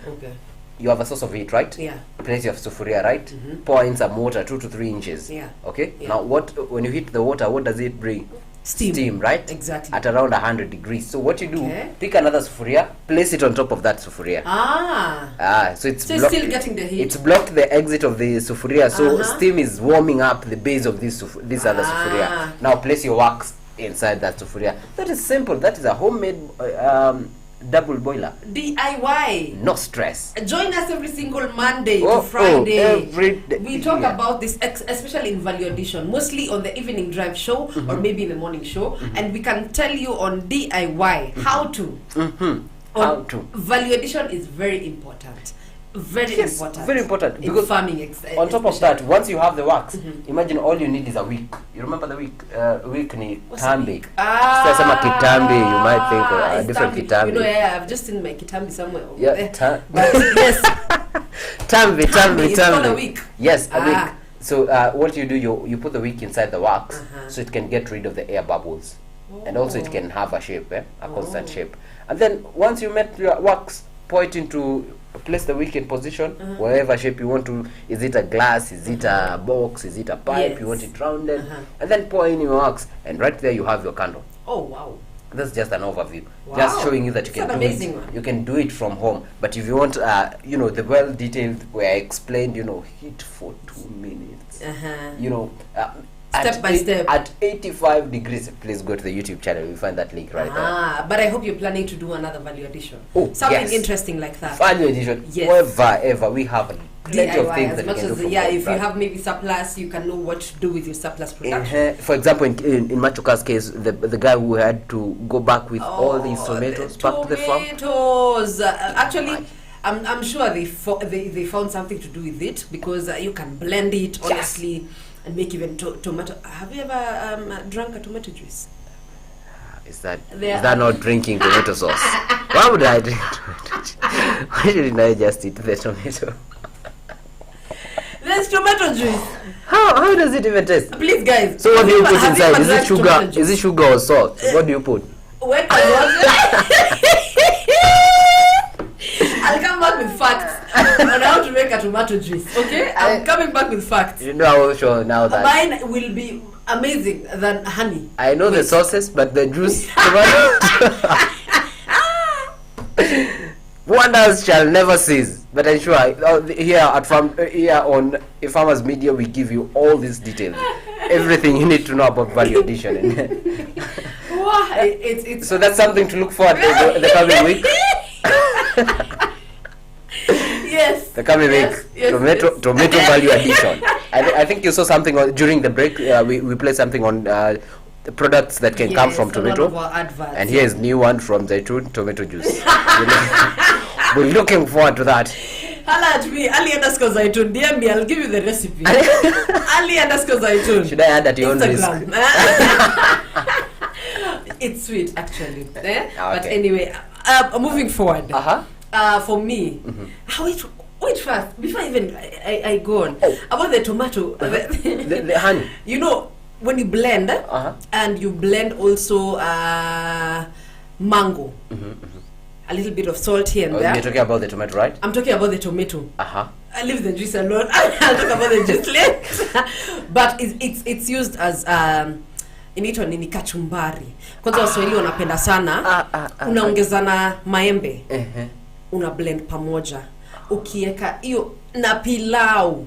you have a source of heat, right? Yeah. Place your sufuria, right? Pour in some water, 2 to 3 inches. Yeah. Okay. Yeah. Now, when you heat the water, what does it bring? Steam, right? Exactly. At around 100 degrees. So what you do, pick another sufuria, place it on top of that sufuria. So it's still getting the heat. It's blocked the exit of the sufuria, so steam is warming up the base of this other sufuria. Now place your wax inside that sufuria. That is simple. That is a homemade double boiler. DIY. No stress. Join us every single Monday to Friday. Every day. We talk about this, especially in Value Addition, mostly on the evening drive show or maybe in the morning show, and we can tell you on DIY how to. How to. Value Addition is very important. Very important because farming on top of that, once you have the wax, imagine all you need is a week. You remember the week? Week ni kitambi. Sasa kitambi, you might think a different kitambi. You know, yeah, I've just seen my kitambi somewhere over there. But yes. Tambi. It's called a week. Yes, a week. So what you do, you put the wick inside the wax, so it can get rid of the air bubbles, and also it can have a shape, a constant shape. And then once you met your wax, pour it into, place the wick in position, wherever shape you want to. Is it a glass? Is it a box? Is it a pipe? Yes. You want it rounded, and then pour in your wax, and right there you have your candle. Oh wow. That's just an overview, Wow. just showing you that you That's can an do amazing it. one. You can do it from home, but if you want, the well detailed where I explained, heat for 2 minutes. Step by step at 85 degrees. Please go to the YouTube channel. You'll find that link right there. But I hope you're planning to do another value addition. Something interesting like that. Value addition. Yes. Ever. We have plenty of things as that much you can as do from if you have maybe surplus, you can know what to do with your surplus production. For example, in Machuka's case, the guy who had to go back with all these tomatoes back to the farm. Tomatoes. Actually, I'm sure they found something to do with it, because you can blend it honestly and make even tomato. Have you ever drunk a tomato juice? Is that not drinking tomato sauce? Why would I drink tomato juice? Why shouldn't I just eat the tomato? There's tomato juice. How does it even taste? Please, guys. So what do you put inside? Is it sugar? Is it sugar or salt? What do you put? I'll come back with facts on how to make a tomato juice. Okay, I'm coming back with facts. You know, I will show now that mine will be amazing than honey. I know the sauces, but the juice, tomato. Wonders shall never cease. But I'm sure here on Farmers Media, we give you all these details, everything you need to know about value addition. So that's something to look forward to the coming week. Yes. The coming week, tomato value addition. I think you saw something during the break. We played something on the products that can come from tomato. And here's new one from Zaitun tomato juice. We're looking forward to that. Holla at me, Ali_Zaitun. DM me, I'll give you the recipe. Ali_Zaitun. Should I add that you own risk? It's sweet, actually. But anyway, moving forward. For me, wait first, before even I go on, about the tomato, the honey. You know, when you blend, and you blend also mango, a little bit of salt here and there. You're talking about the tomato, right? I'm talking about the tomato. I leave the juice alone. I'll talk about the juice later. But it's used as inaitwa nini, kachumbari. Kwanza Waswahili wanapenda sana. Unaongeza na maembe. Una blend pamoja. Ukieka hiyo na pilau.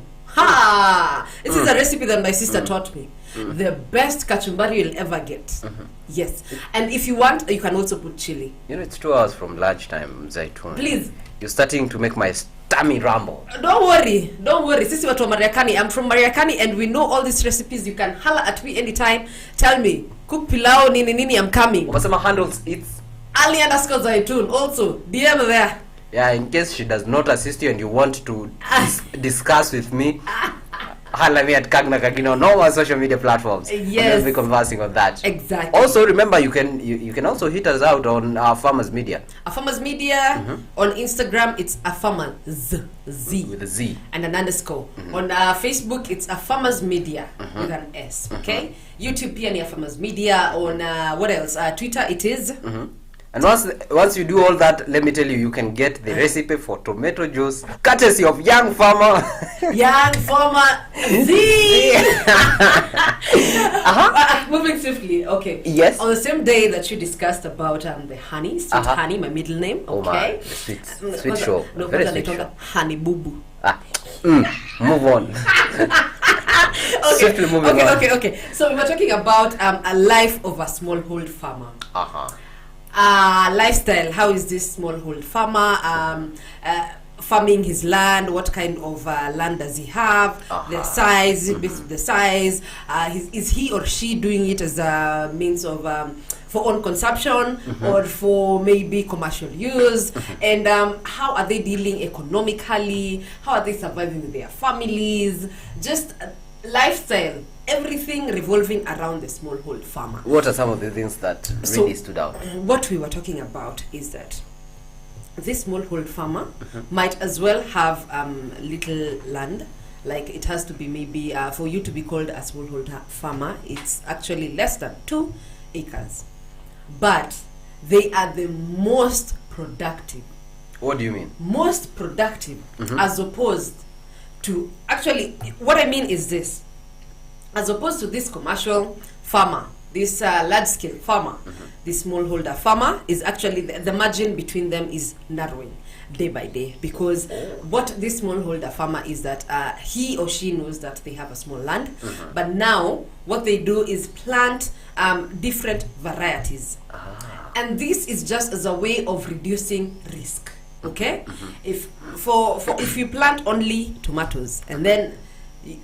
This is a recipe that my sister taught me. The best kachumbari you'll ever get. Yes. And if you want, you can also put chili. You know, it's 2 hours from lunchtime, Zaitun. Please. You're starting to make my tummy rumble. Don't worry. Sisi watu wa Mariakani. I'm from Mariakani and we know all these recipes. You can holler at me anytime. Tell me, cook pilau, nini, I'm coming. What's my handles? It's Ali_Zaitun. Also, DM there. Yeah, in case she does not assist you and you want to discuss with me, holla me at Kagna Kagina on all our social media platforms. Yes. We'll be conversing on that. Exactly. Also, remember, you can also hit us out on our Farmers Media. Farmers Media on Instagram, it's Farmers Z with a Z and an underscore. On Facebook, it's Farmers Media with an S. Okay. YouTube, pia Farmers Media. On what else? Twitter, it is. And once you do all that, let me tell you, you can get the recipe for tomato juice courtesy of Young Farmer. Young Farmer Z. Moving swiftly. Okay. Yes. On the same day that you discussed about the honey, sweet honey, my middle name. Okay. Oh, sweet show. No, very sweet show. Honey boo boo. Move on. Swiftly moving on. Okay. So we were talking about a life of a smallhold farmer. Lifestyle. How is this smallhold farmer farming his land? What kind of land does he have? The size, the size. Is he or she doing it as a means of for own consumption or for maybe commercial use? And how are they dealing economically? How are they surviving with their families? Just lifestyle. Everything revolving around the smallhold farmer. What are some of the things that really stood out? What we were talking about is that this smallhold farmer might as well have little land. Like it has to be maybe for you to be called a smallhold farmer, it's actually less than 2 acres. But they are the most productive. What do you mean? Most productive as opposed to, actually, what I mean is this. As opposed to this commercial farmer, this large-scale farmer, this smallholder farmer is actually, the margin between them is narrowing day by day, because what this smallholder farmer is that he or she knows that they have a small land, but now what they do is plant different varieties. And this is just as a way of reducing risk, okay? If you plant only tomatoes and then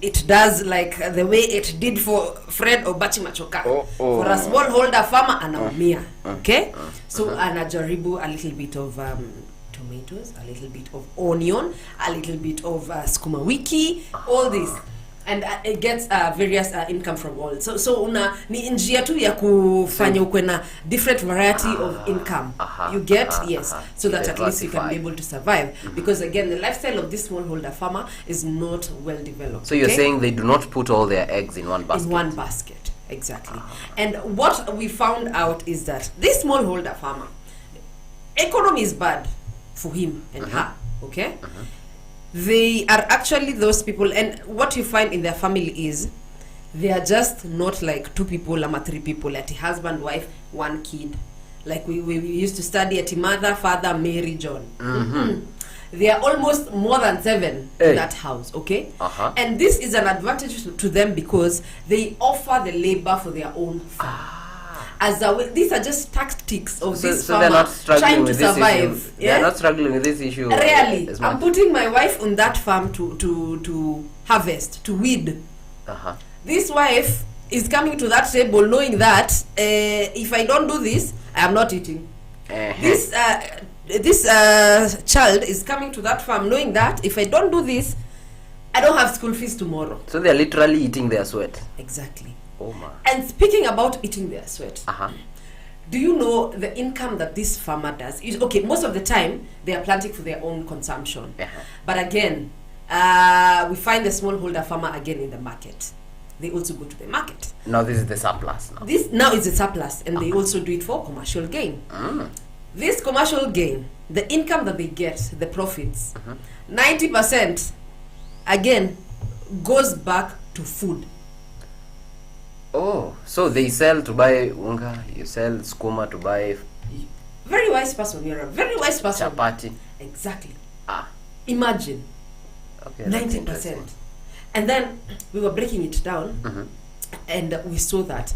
it does like the way it did for Fred Obachi Machoka. For a smallholder farmer, anaumia. Okay? So anajaribu a little bit of tomatoes, a little bit of onion, a little bit of skuma wiki, all this. And it gets various income from all. So una ni njia tu ya kufanya ukwe na different variety of income. You get, yes, so that at least you can be able to survive. Because again, the lifestyle of this smallholder farmer is not well developed. So you're saying they do not put all their eggs in one basket? In one basket, exactly. And what we found out is that this smallholder farmer, economy is bad for him and her, okay? They are actually those people, and what you find in their family is they are just not like 2 people or 3 people, like husband, wife, 1 kid. Like we used to study at mother, father, Mary, John. They are almost more than 7 in that house, okay? And this is an advantage to them because they offer the labor for their own farm. As a way, these are just tactics of this farmer trying to survive. They're not struggling with this issue. Really, I'm putting my wife on that farm to harvest, to weed. This wife is coming to that table knowing that if I don't do this, I am not eating. This child is coming to that farm knowing that if I don't do this, I don't have school fees tomorrow. So they're literally eating their sweat. Exactly. Oh my. And speaking about eating their sweat, do you know the income that this farmer does? Okay, most of the time they are planting for their own consumption. But again, we find the smallholder farmer again in the market. They also go to the market. Now this is the surplus. This now is a surplus, and they also do it for commercial gain. This commercial gain, the income that they get, the profits, 90% again goes back to food. Oh, so they sell to buy unga, you sell skuma to buy... Very wise person, you're a very wise person. Chapati. Exactly. Imagine. Okay, 90%. And then we were breaking it down, and we saw that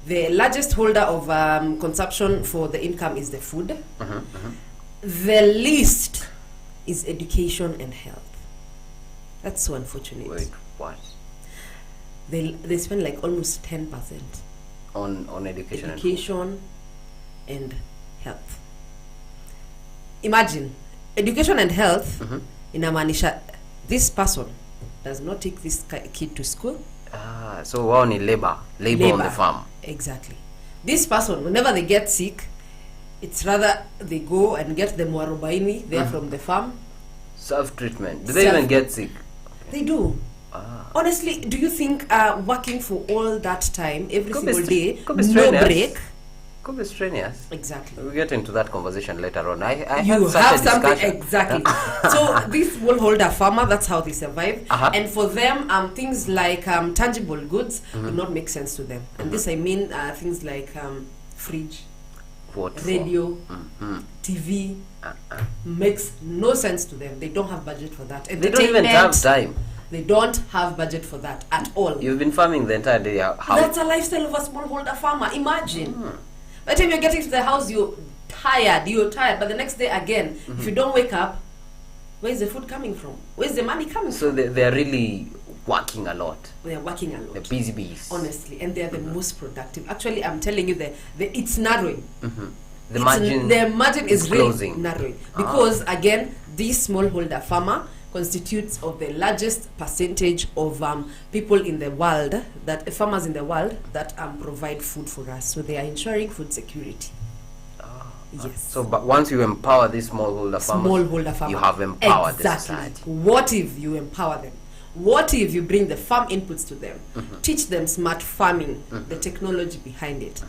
the largest holder of consumption for the income is the food. The least is education and health. That's so unfortunate. Wait, what? They spend like almost 10% on education and health. Imagine, education and health inamaanisha this person does not take this kid to school. So wao ni labor on the farm. Exactly. This person, whenever they get sick, it's rather they go and get the mwarobaini there from the farm. Self-treatment. Do they even get sick? They do. Honestly, do you think working for all that time, every single day, no break? Could be strenuous. Exactly. We'll get into that conversation later on. You have something, exactly. So this smallholder farmer, that's how they survive. And for them, things like tangible goods do not make sense to them. And this I mean things like fridge, radio, TV, makes no sense to them. They don't have budget for that. They don't even have time. They don't have budget for that at all. You've been farming the entire day. That's a lifestyle of a smallholder farmer. Imagine. By the time you're getting to the house, tired, but the next day again, if you don't wake up, where's the food coming from? Where's the money coming from? So they're really working a lot. They're working a lot. They're busy bees. Honestly, and they're the most productive. Actually, I'm telling you, it's narrowing. The margin is closing. Really narrowing. Because, again, this smallholder farmer constitutes of the largest percentage of people in the world, farmers in the world, that provide food for us. So they are ensuring food security. Yes. So, but once you empower this smallholder farmer, you have empowered the society. What if you empower them? What if you bring the farm inputs to them, teach them smart farming, the technology behind it?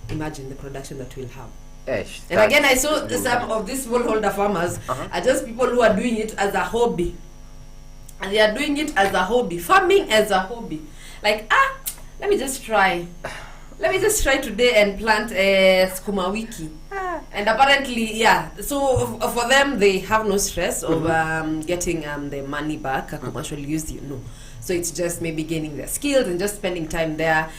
Imagine the production that we'll have. And again, I saw some of these smallholder farmers are just people who are doing it as a hobby. And they are doing it as a hobby, farming as a hobby. Like, let me just try today and plant skuma wiki. And apparently, so for them, they have no stress of getting the money back, commercial use, So it's just maybe gaining their skills and just spending time there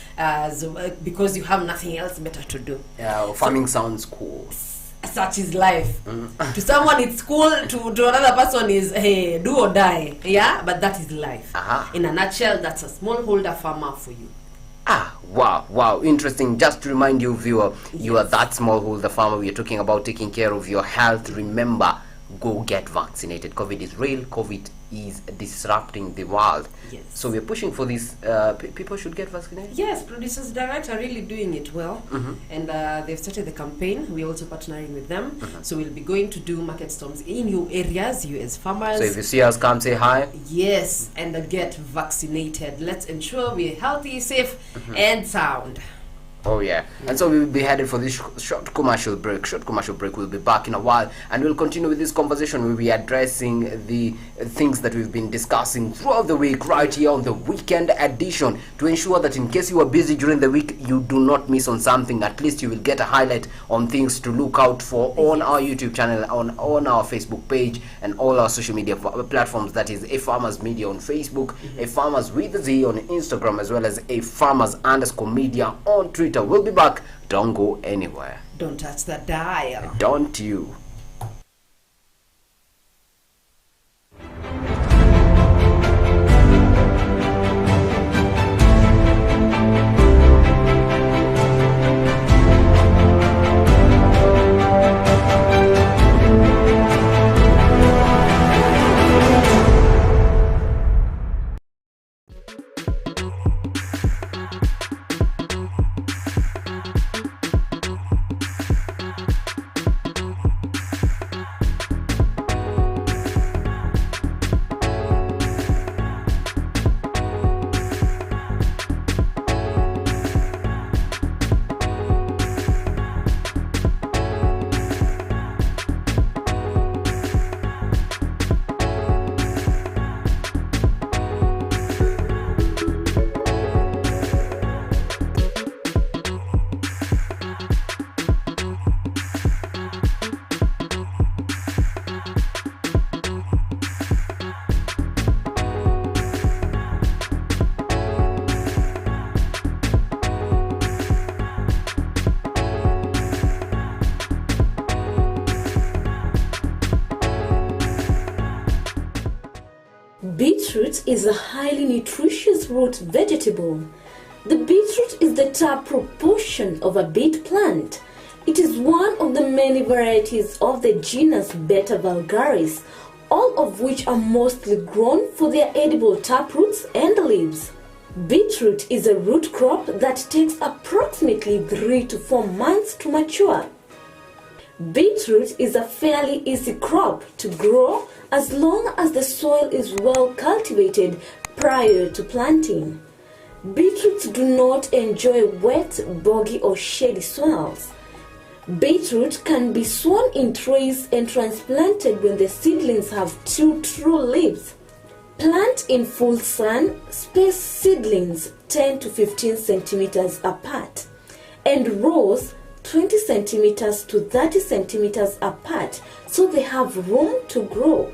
because you have nothing else better to do. Yeah, farming sounds cool. Such is life. To someone it's cool, to another person is, hey, do or die. Yeah, but that is life. In a nutshell, that's a smallholder farmer for you. Wow, interesting. Just to remind you, viewer, you are that smallholder farmer. We are talking about taking care of your health. Remember, go get vaccinated. COVID is real. COVID is disrupting the world. Yes. So we're pushing for this. People should get vaccinated. Yes, Producers Direct are really doing it well. And they've started the campaign. We're also partnering with them. So we'll be going to do market storms in your areas, you as farmers. So if you see us, come say hi. Yes, and get vaccinated. Let's ensure we're healthy, safe, and sound. Oh yeah, and so we will be headed for this short commercial break. We'll be back in a while, and we'll continue with this conversation. We'll be addressing the things that we've been discussing throughout the week, right here on the weekend edition, to ensure that in case you are busy during the week, you do not miss on something. At least you will get a highlight on things to look out for on our YouTube channel, on our Facebook page, and all our social media platforms. That is A Farmers Media on Facebook, A Farmers with a Z on Instagram, as well as A Farmers_media on Twitter. We'll be back. Don't go anywhere. Don't touch that dial. Don't you. Beetroot is a highly nutritious root vegetable. The beetroot is the top proportion of a beet plant. It is one of the many varieties of the genus Beta vulgaris, all of which are mostly grown for their edible taproots and leaves. Beetroot is a root crop that takes approximately 3 to 4 months to mature. Beetroot is a fairly easy crop to grow as long as the soil is well cultivated prior to planting. Beetroots do not enjoy wet, boggy or shady soils. Beetroot can be sown in trays and transplanted when the seedlings have 2 true leaves. Plant in full sun, space seedlings 10 to 15 centimeters apart, and rows 20 centimeters to 30 centimeters apart so they have room to grow.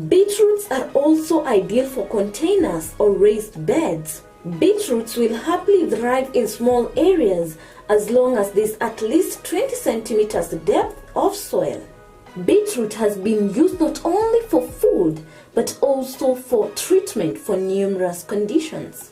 Beetroots are also ideal for containers or raised beds. Beetroots will happily thrive in small areas as long as there's at least 20 centimeters depth of soil. Beetroot has been used not only for food but also for treatment for numerous conditions.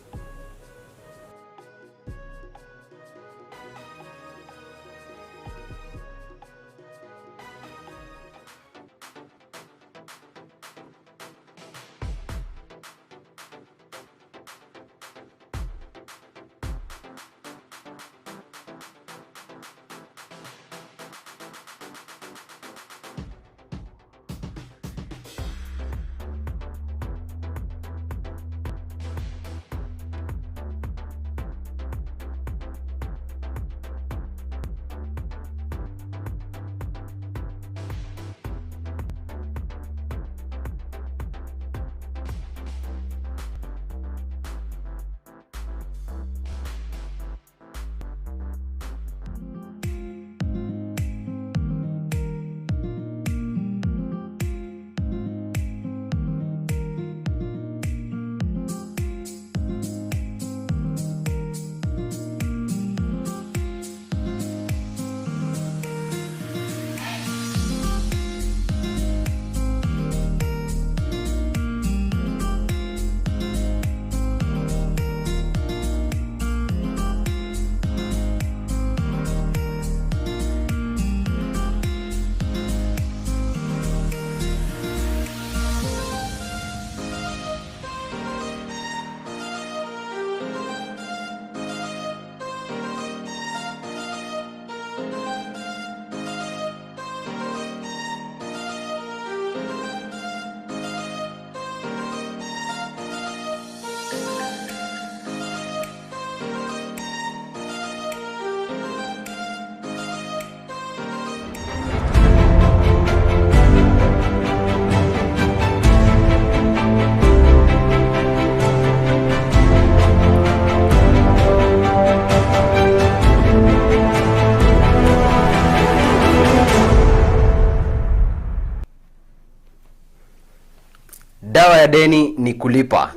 Dawa ya deni ni kulipa.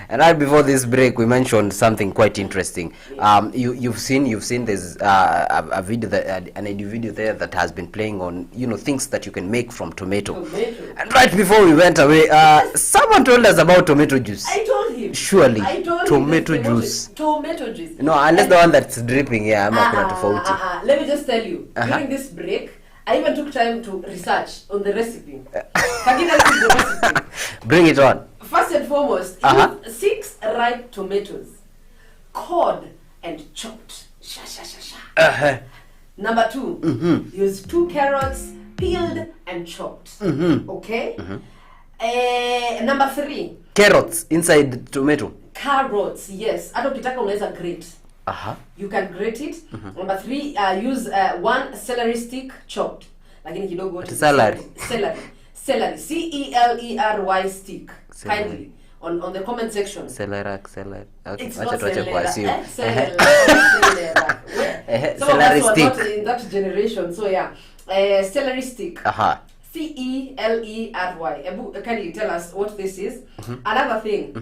And right before this break, we mentioned something quite interesting. You've seen there's a video an audio video there that has been playing on things that you can make from tomato. And right before we went away, someone told us about tomato juice. I told him. Surely, I told tomato him juice. Tomato juice. No, unless the one that's dripping. Yeah, I'm not going to fault Let me just tell you. During this break, I even took time to research on the recipe. Bring it on. First and foremost, use 6 ripe tomatoes, cored and chopped. Number 2, use 2 carrots, peeled and chopped. Okay? Number 3, carrots inside the tomato. Carrots, yes. Hata ukitaka unaweza grate. You can grate it. Number 3, use 1 celery stick chopped. Lakini kidogo celery. Celery. CELERY stick. Celery. Kindly on the comment section. Celery. Okay. It's not celery. Celery. Celery stick. Not in that generation. So yeah. Celery stick. CELERY. Can you tell us what this is? Another thing.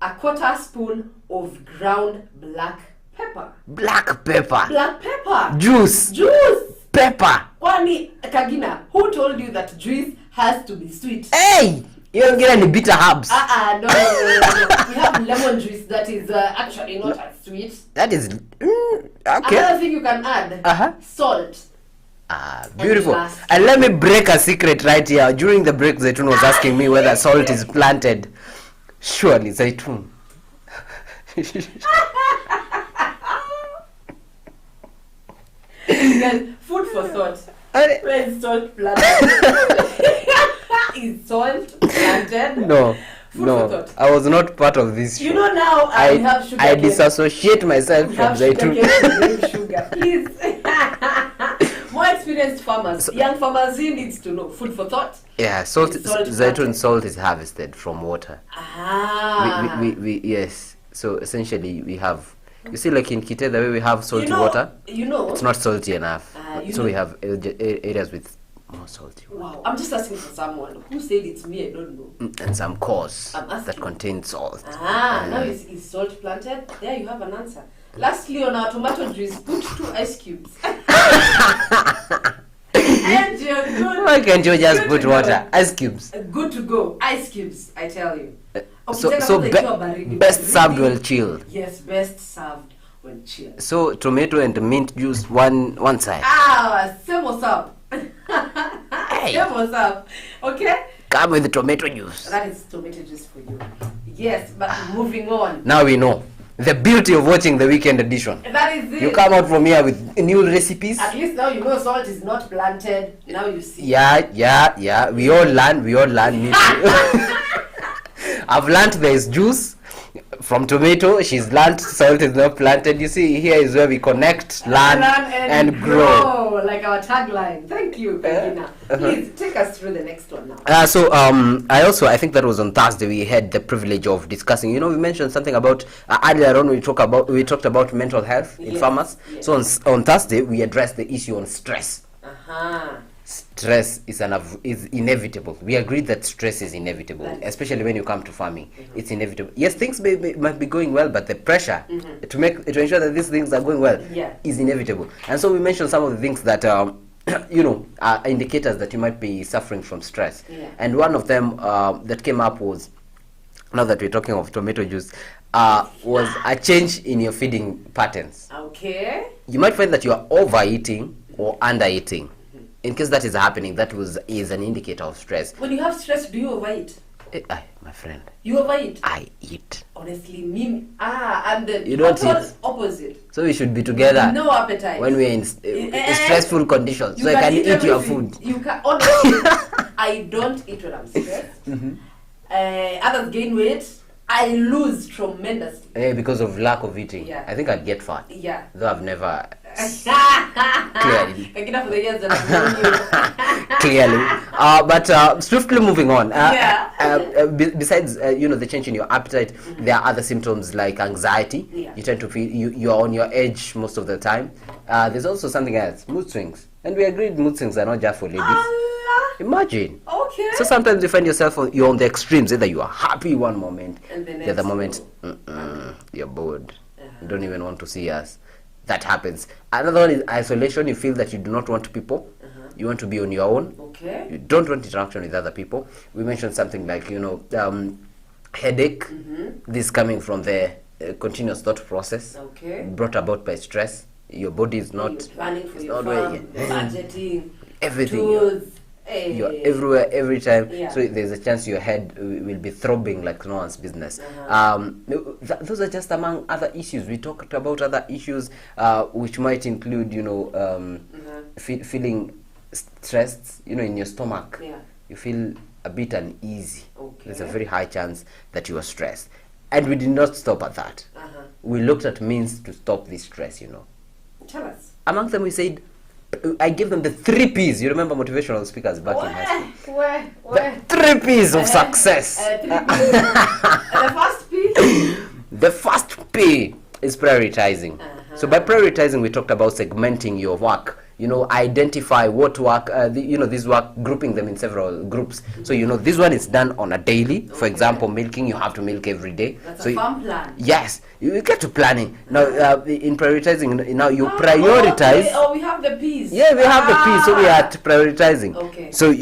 A 1/4 spoon of ground black pepper. Black pepper. Juice. Pepper. Kwani Kagina, who told you that juice has to be sweet? Hey! You're getting bitter herbs. No. We have lemon juice that is actually not as sweet. That is okay. Another thing you can add, salt. Beautiful. And let me break a secret right here. During the break, Zaitun was asking me whether salt is planted. Surely, Zaitun. Food for thought. Where is salt planted? Is salt planted? No. I was not part of this show. Now I have sugar. I disassociate myself from Zaitun. Sugar. Please. More experienced farmers, young farmers, he needs to know. Food for thought. Yeah, Zaitun salt is harvested from water. We yes. So essentially we have, you see, like in Kite, the way we have salty water, it's not salty enough. So we have areas with More salt. Wow, I'm just asking for someone. Who said it's me? I don't know. And some course that contains salt. Now is salt planted? There you have an answer. Lastly, on our tomato juice, put 2 ice cubes. And you're good. Why can't you just put water? Ice cubes. Good to go. Ice cubes, I tell you. Best served when chilled. Yes, best served when chilled. So tomato and mint juice one side. Same what's up. Same what's up. Okay? Come with the tomato juice. That is tomato juice for you. Yes, but moving on. Now we know. The beauty of watching the weekend edition. That is it. You come out from here with new recipes. At least now you know salt is not planted. Now you see. Yeah. We all learn. Me too. I've learned there is juice from tomato. She's learned salt is not planted. You see, here is where we connect, learn and grow. Like our tagline. Thank you, Pegina. Please take us through the next one now. I think that was on Thursday. We had the privilege of discussing. You know, we mentioned something about earlier on. We talked about mental health in farmers. Yes. So on Thursday we addressed the issue on stress. Stress is inevitable. We agreed that stress is inevitable, especially when you come to farming. It's inevitable. Yes, things might be going well, but the pressure to ensure that these things are going well is inevitable. And so we mentioned some of the things that are indicators that you might be suffering from stress. And one of them that came up was, now that we're talking of tomato juice, was a change in your feeding patterns. Okay. You might find that you are overeating or undereating. In case that is happening, that is an indicator of stress. When you have stress, do you overeat? My friend. You overeat? I eat. Honestly, me. And the you don't eat. Opposite. So we should be together. No appetite. When we're in stressful conditions. So I can eat your food. You can. Honestly, I don't eat when I'm stressed. Others gain weight. I lose tremendously. Because of lack of eating. Yeah. I think I'd get fat. Yeah. Though I've never clearly. Enough of the years that I've clearly. But swiftly moving on. Besides, the change in your appetite, there are other symptoms like anxiety. You tend to feel you're on your edge most of the time. There's also something else, mood swings. And we agreed mood swings are not just for ladies. Imagine. Okay. So sometimes you find yourself you're on the extremes. Either you are happy one moment, and the other moment you're bored. You don't even want to see us. That happens. Another one is isolation. You feel that you do not want people. You want to be on your own. Okay. You don't want interaction with other people. We mentioned something like headache. This coming from the continuous thought process. Okay. Brought about by stress. Your body is not. You're planning for your farm, budgeting, everything. Tools. You're everywhere every time, so there's a chance your head will be throbbing like no one's business. Those are just among other issues. We talked about other issues which might include feeling stressed in your stomach. You feel a bit uneasy. There's a very high chance that you are stressed, and we did not stop at that. We looked at means to stop this stress. Tell us. Among them we said, I give them the 3 P's. You remember motivational speakers back in high school? Where? The 3 P's of success. The first P? The first P is prioritizing. So by prioritizing, we talked about segmenting your work. Identify what work, this work, grouping them in several groups. So, this one is done on a daily. For example, milking, you have to milk every day. That's a farm plan. Yes, you get to planning. Now, in prioritizing, now you prioritize. We have the P's. Yeah, we have the P's, so we are prioritizing. Okay. So,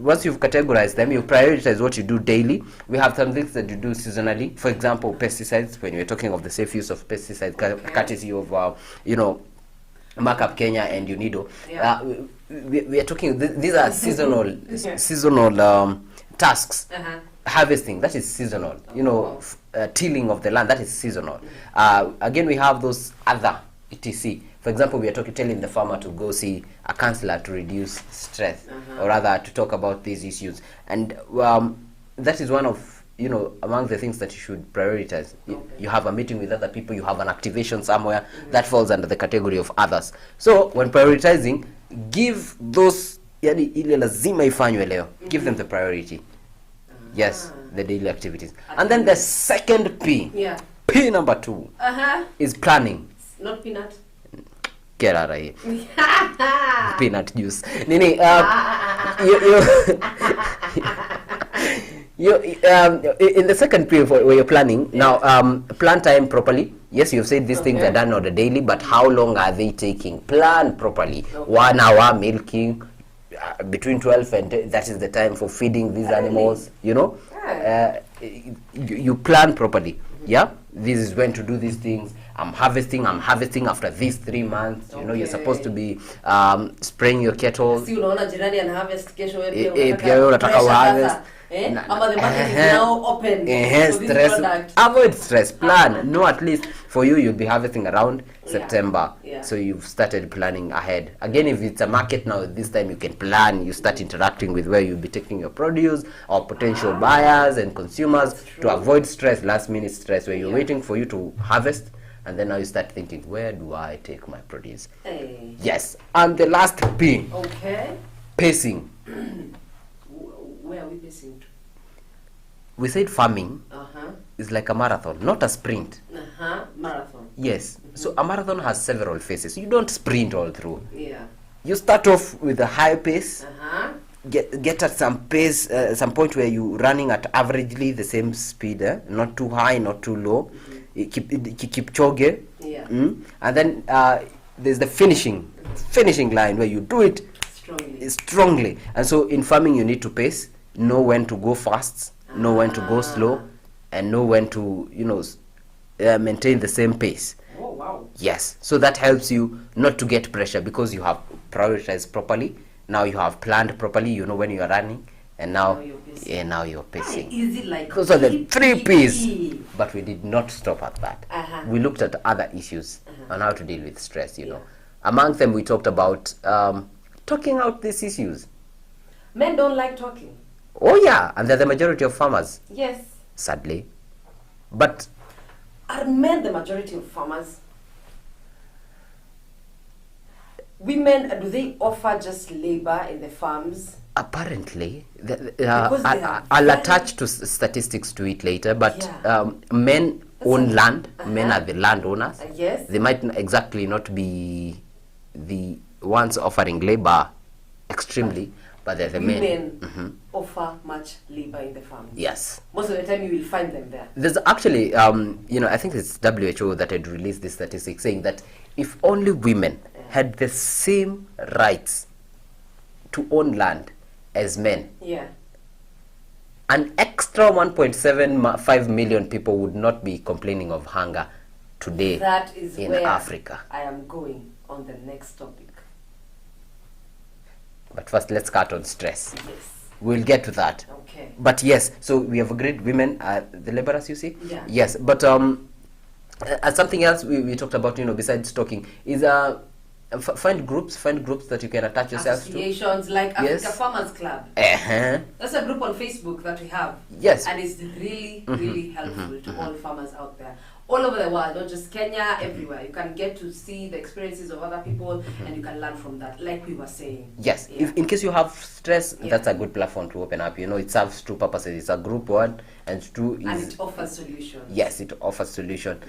once you've categorized them, you prioritize what you do daily. We have some things that you do seasonally. For example, pesticides, when we're talking of the safe use of pesticides, courtesy of, Markup Kenya and UNIDO. We are talking. These are seasonal tasks. Harvesting, that is seasonal. Tilling of the land, that is seasonal. Again, we have those other etc. For example, we are telling the farmer to go see a counselor to reduce stress, or rather to talk about these issues. And that is one of among the things that you should prioritize. You have a meeting with other people, you have an activation somewhere, that falls under the category of others. So when prioritizing, give those ile lazima ifanywe leo, give them the priority. Yes, the daily activities. And then the second P, P number 2, is planning. Not peanut. Get out of here. Peanut juice. Nini, you in the second period where you're planning, now plan time properly. Yes, you've said these things are done on the daily, but how long are they taking? Plan properly. 1 hour milking, between 12 and that is the time for feeding these animals, you know. You plan properly. Yeah, this is when to do these things. I'm harvesting after these 3 months. You know, you're supposed to be spraying your cattle. Si unaona jirani ana harvest kesho wewe pia unataka harvest. Ama the market is now open for this product. Avoid stress. Plan. No, at least for you'll be harvesting around September. Yeah. So you've started planning ahead. Again, if it's a market now, this time you can plan. You start interacting with where you'll be taking your produce or potential buyers and consumers to avoid stress, last minute stress, where you're waiting for you to harvest. And then now you start thinking, where do I take my produce? Hey. Yes. And the last P. Okay. Pacing. Where are we pacing to? We said farming is like a marathon, not a sprint. Marathon. Yes. So a marathon has several phases. You don't sprint all through. Yeah. You start off with a high pace. Get at some pace, some point where you're running at averagely the same speed, not too high, not too low. Keep choge. Yeah. And then there's the finishing line where you do it strongly. And so in farming you need to pace, know when to go fast, know when to go slow, and know when to, you know, maintain the same pace. Oh wow. Yes. So that helps you not to get pressure because you have prioritized properly. Now you have planned properly, you know when you are running, and now you're pacing. Is it like those are the 3 P's? But we did not stop at that. We looked at other issues on how to deal with stress, you know. Among them we talked about talking out these issues. Men don't like talking. Oh yeah, and they're the majority of farmers. Yes. Sadly. But are men the majority of farmers? Women, do they offer just labor in the farms? Apparently, I'll attach to statistics to it later, but men own land. Men are the landowners. Yes. They might exactly not be the ones offering labor extremely, but they're the men. Women offer much labor in the farms. Yes. Most of the time you will find them there. There's actually, you know, I think it's WHO that had released this statistic saying that if only women had the same rights to own land as men, an extra 1.75 million people would not be complaining of hunger today. That is in where Africa. I am going on the next topic. But first, let's cut on stress. Yes. We'll get to that. Okay. But yes, so we have agreed women are the laborers, you see? Yeah. Yes, but something else we talked about, you know, besides talking, is find groups that you can attach yourself to. Associations like Africa Farmers Club. That's a group on Facebook that we have. Yes. And it's really, really helpful to all farmers out there. All over the world, not just Kenya, everywhere. You can get to see the experiences of other people and you can learn from that, like we were saying. Yes. If in case you have stress, that's a good platform to open up. You know, it serves 2 purposes. It's a group one, and 2 is... And it offers solutions. Yes, it offers solution.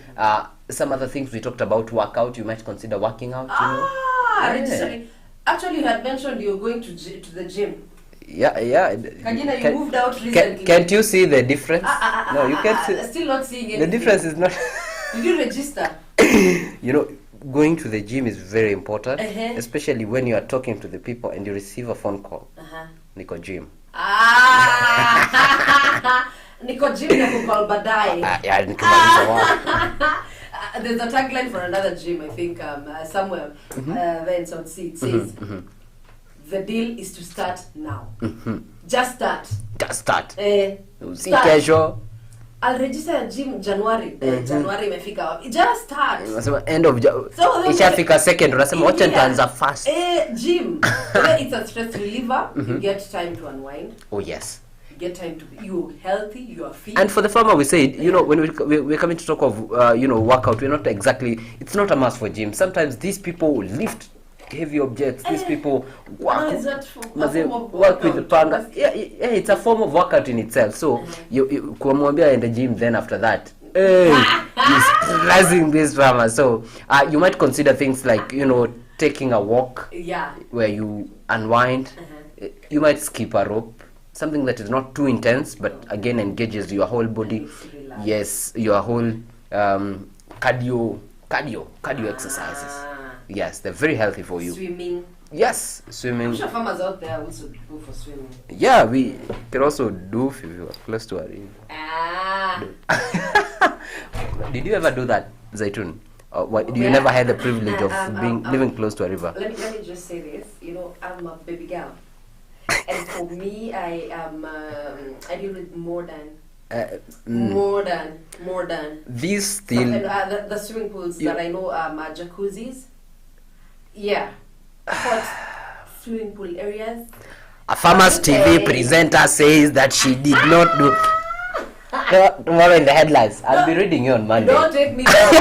Some other things we talked about, workout. You might consider working out, you know. Actually, you had mentioned you're going to the gym. Yeah. Kajina, you moved out recently. Can't you see the difference? No, you can't see. Still not seeing anything. The difference is not... Did you register? You know, going to the gym is very important, especially when you are talking to the people and you receive a phone call. Niko gym. Niko gym na kukol badai. Yeah, nikimaliza wao. There's a tagline for another gym, I think, somewhere there in South Sea. It says, the deal is to start now. Just start. See casual. I'll register a gym January. January imefika wapi? Just start. Unasema end of ishafika second, unasema wacha nitaanza fast. Gym. It's a stress reliever. You get time to unwind. Oh yes. You get time to be you healthy, you are fit. And for the farmer, we said, you know, when we're coming to talk of you know, workout, we're not exactly, it's not a must for gym. Sometimes these people will lift heavy objects. These people work with the panga. Yeah, it's a form of workout in itself. So you kumwambia in the gym, then after that, stressing this farmer. So you might consider things like, taking a walk. Yeah. Where you unwind. You might skip a rope. Something that is not too intense, but again engages your whole body. Yes, your whole cardio exercises. Yes, they're very healthy for you. Swimming. Yes, swimming. I'm sure farmers out there also go for swimming. Yeah, we can also do if you are close to a river. Did you ever do that, Zaitun? You never had the privilege of living close to a river? Let me just say this. I'm a baby girl. And for me, I deal with more than. These still. The swimming pools that I know are jacuzzis. Yeah. Hot swimming pool areas. A Farmers TV presenter says that she did not do. Tomorrow in the headlines, I'll be reading you on Monday. Don't take me down.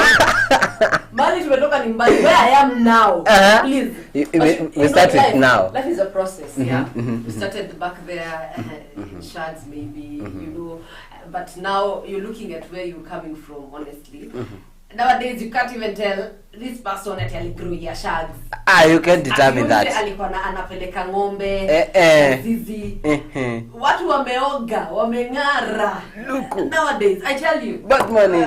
Mali tumetoka ni mbali. Where I am now, please. We started now. Life is a process, yeah. We started back there in Shads maybe, but now you're looking at where you're coming from, honestly. Nowadays you can't even tell this person actually grew your shags. You can't determine that. Alikuwa anapeleka ng'ombe, zizi. Watu wameoga, wameng'ara. Nowadays, I tell you. But money.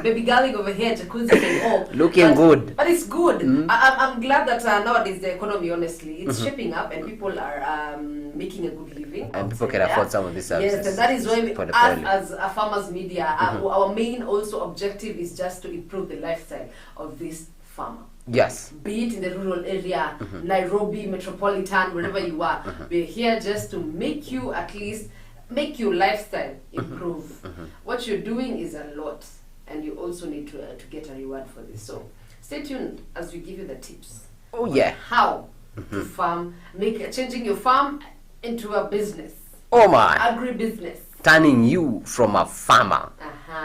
Baby girling over here, jacuzzi and all. Looking good. But it's good. I'm glad that nowadays the economy, honestly, it's shaping up and people are making a good living. And people can afford some of these services. Yes, and that is why us as a Farmers Media, our main also objective is just to improve the lifestyle of this farmer. Yes. Be it in the rural area, Nairobi, metropolitan, wherever you are. We're here just to make your lifestyle improve. What you're doing is a lot, and you also need to get a reward for this. So stay tuned as we give you the tips. Oh yeah. How to farm, changing your farm into a business. Oh my. Agribusiness. Turning you from a farmer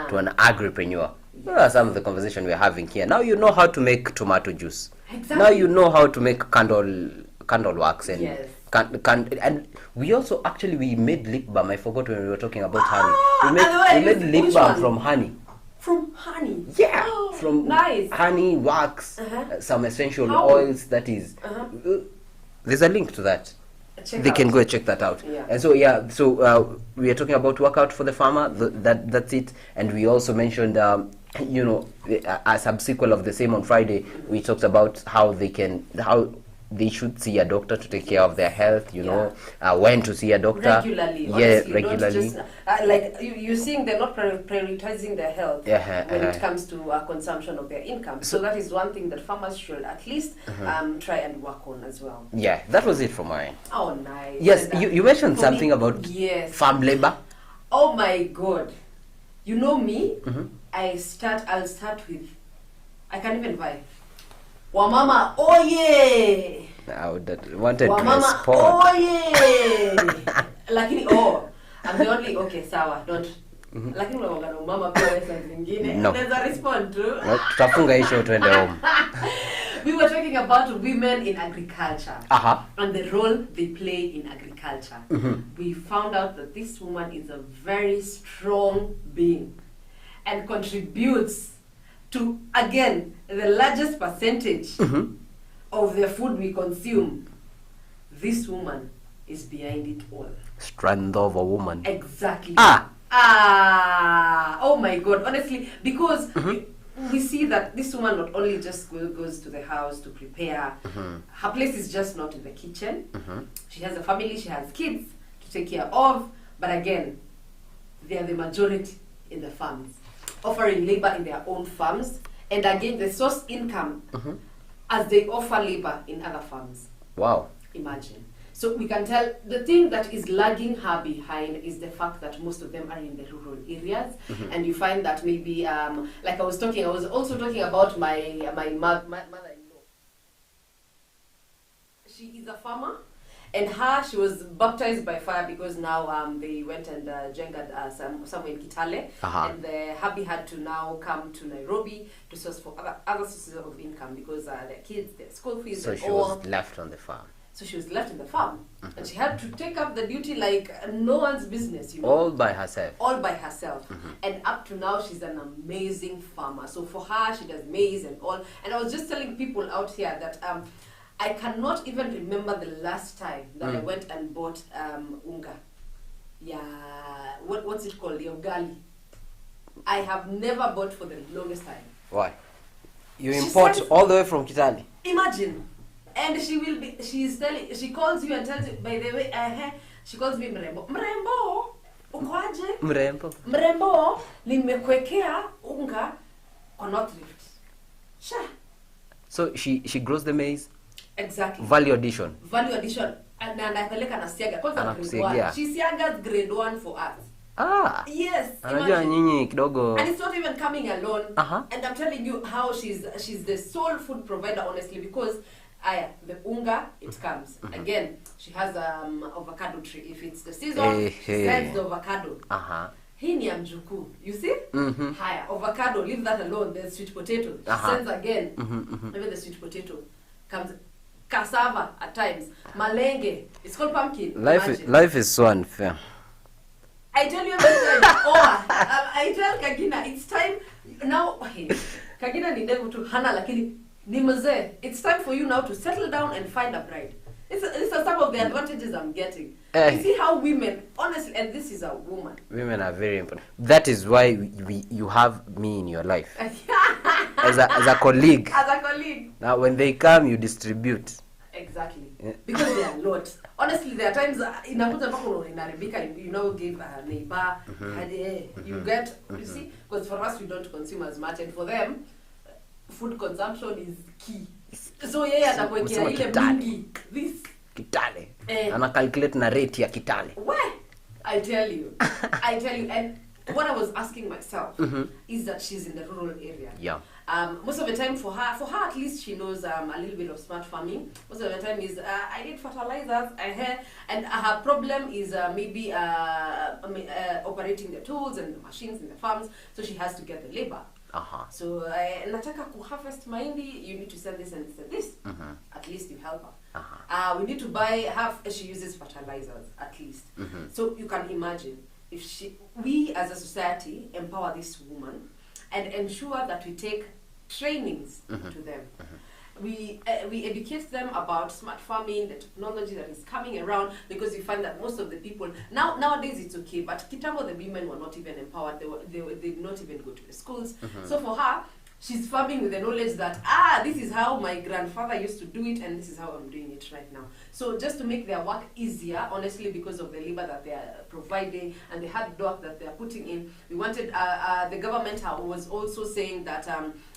to an agripreneur. Those are some of the conversation we're having here. Now you know how to make tomato juice. Exactly. Now you know how to make candle wax and yes. And we also we made lip balm. I forgot when we were talking about honey. We made lip balm from honey. From honey? Yeah. Oh, from nice. Honey, wax, some essential oils. That is. There's a link to that. They can go and check that out. Yeah. And so we are talking about workout for the farmer. That's it. And we also mentioned a subsequel of the same on Friday. We talked about how they should see a doctor to take care of their health. When to see a doctor regularly. Yeah, honestly, regularly. Like you're seeing, they're not prioritizing their health when it comes to consumption of their income. So that is one thing that farmers should at least try and work on as well. Yeah, that was it for mine. Oh, nice. Yes, you mentioned something about farm labor. Oh my God, you know me. I'll start with. I can't even buy. Wamama, oh yeah! I wanted to respond. Oh yeah! Lakini, I'm the only, okay, sawa, don't. Lakini wamama mama pia wesa zingine. No. There's a response to. Tutafunga hii show tuende home. We were talking about women in agriculture. And the role they play in agriculture. We found out that this woman is a very strong being and contributes to, again, the largest percentage of the food we consume. This woman is behind it all. Strength of a woman. Exactly. Oh my God, honestly, because we see that this woman not only just goes to the house to prepare, her place is just not in the kitchen. She has a family, she has kids to take care of, but again, they are the majority in the farms, offering labor in their own farms, and again they source income as they offer labor in other farms. Wow. Imagine. So we can tell the thing that is lagging her behind is the fact that most of them are in the rural areas, and you find that maybe like I was also talking about my mother-in-law. She is a farmer. And she was baptized by fire because now they went and jengered somewhere in Kitale. And the hubby had to now come to Nairobi to source for other sources of income because their kids, their school fees, so she was left on the farm. So she was left in the farm. And she had to take up the duty like no one's business, All by herself. All by herself. and up to now she's an amazing farmer. So for her, she does maize and all. And I was just telling people out here that I cannot even remember the last time that I went and bought unga. Yeah, what's it called? The ugali. I have never bought for the longest time. Why? You import all the way from Kitale? Imagine. And she calls you and tells you, by the way, she calls me Mrembo. Mrembo? Ukoaje? Mrembo. Mrembo, nimekwekea unga kwa North Rift. Sure. So she grows the maize? Exactly. Value addition. Value addition. And anapeleka na siaga. Kwanza grade 1. She siagas grade 1 for us. Ah. Yes. Anajua nyinyi kidogo. And it's not even coming alone. Uh-huh. And I'm telling you how she's the sole food provider, honestly, because the unga, it comes. Again, she has avocado tree. If it's the season, she sends the avocado. Hii ni ya mjukuu. You see? Haya, avocado, leave that alone. There's sweet potato. She sends again. Even the sweet potato comes. Cassava at times. Malenge. It's called pumpkin. Life is so unfair. I tell you every time. I tell Kagina, it's time now. Kagina ni ndevu tu hana lakini ni mzee. It's time for you now to settle down and find a bride. These are some of the advantages I'm getting. You see how women, honestly, and this is a woman. Women are very important. That is why you have me in your life. as a colleague. As a colleague. Now when they come, you distribute. Exactly. Yeah. Because they are not. Honestly, there are times inakuta mpaka inaribika, you know, give a neighbor, you get, you see, because for us we don't consume as much, and for them, food consumption is key. So yeye atakwekea ile mingi. This Kitale. Ana calculate na rate ya Kitale. Where? I tell you, and what I was asking myself is that she's in the rural area. Yeah. Most of the time for her at least she knows a little bit of smart farming. Most of the time is I need fertilizers, and her problem is maybe operating the tools and the machines in the farms, so she has to get the labor. So nataka ku harvest mahindi, you need to send this and this and this. At least you help her. We need to buy she uses fertilizers at least. So you can imagine if we as a society empower this woman and ensure that we take trainings to them. We educate them about smart farming, the technology that is coming around, because we find that most of the people nowadays it's okay, but kitambo the women were not even empowered. They did not even go to the schools. So for her, she's farming with the knowledge that this is how my grandfather used to do it, and this is how I'm doing it right now. So just to make their work easier, honestly, because of the labor that they are providing and the hard work that they are putting in, we wanted the government was also saying that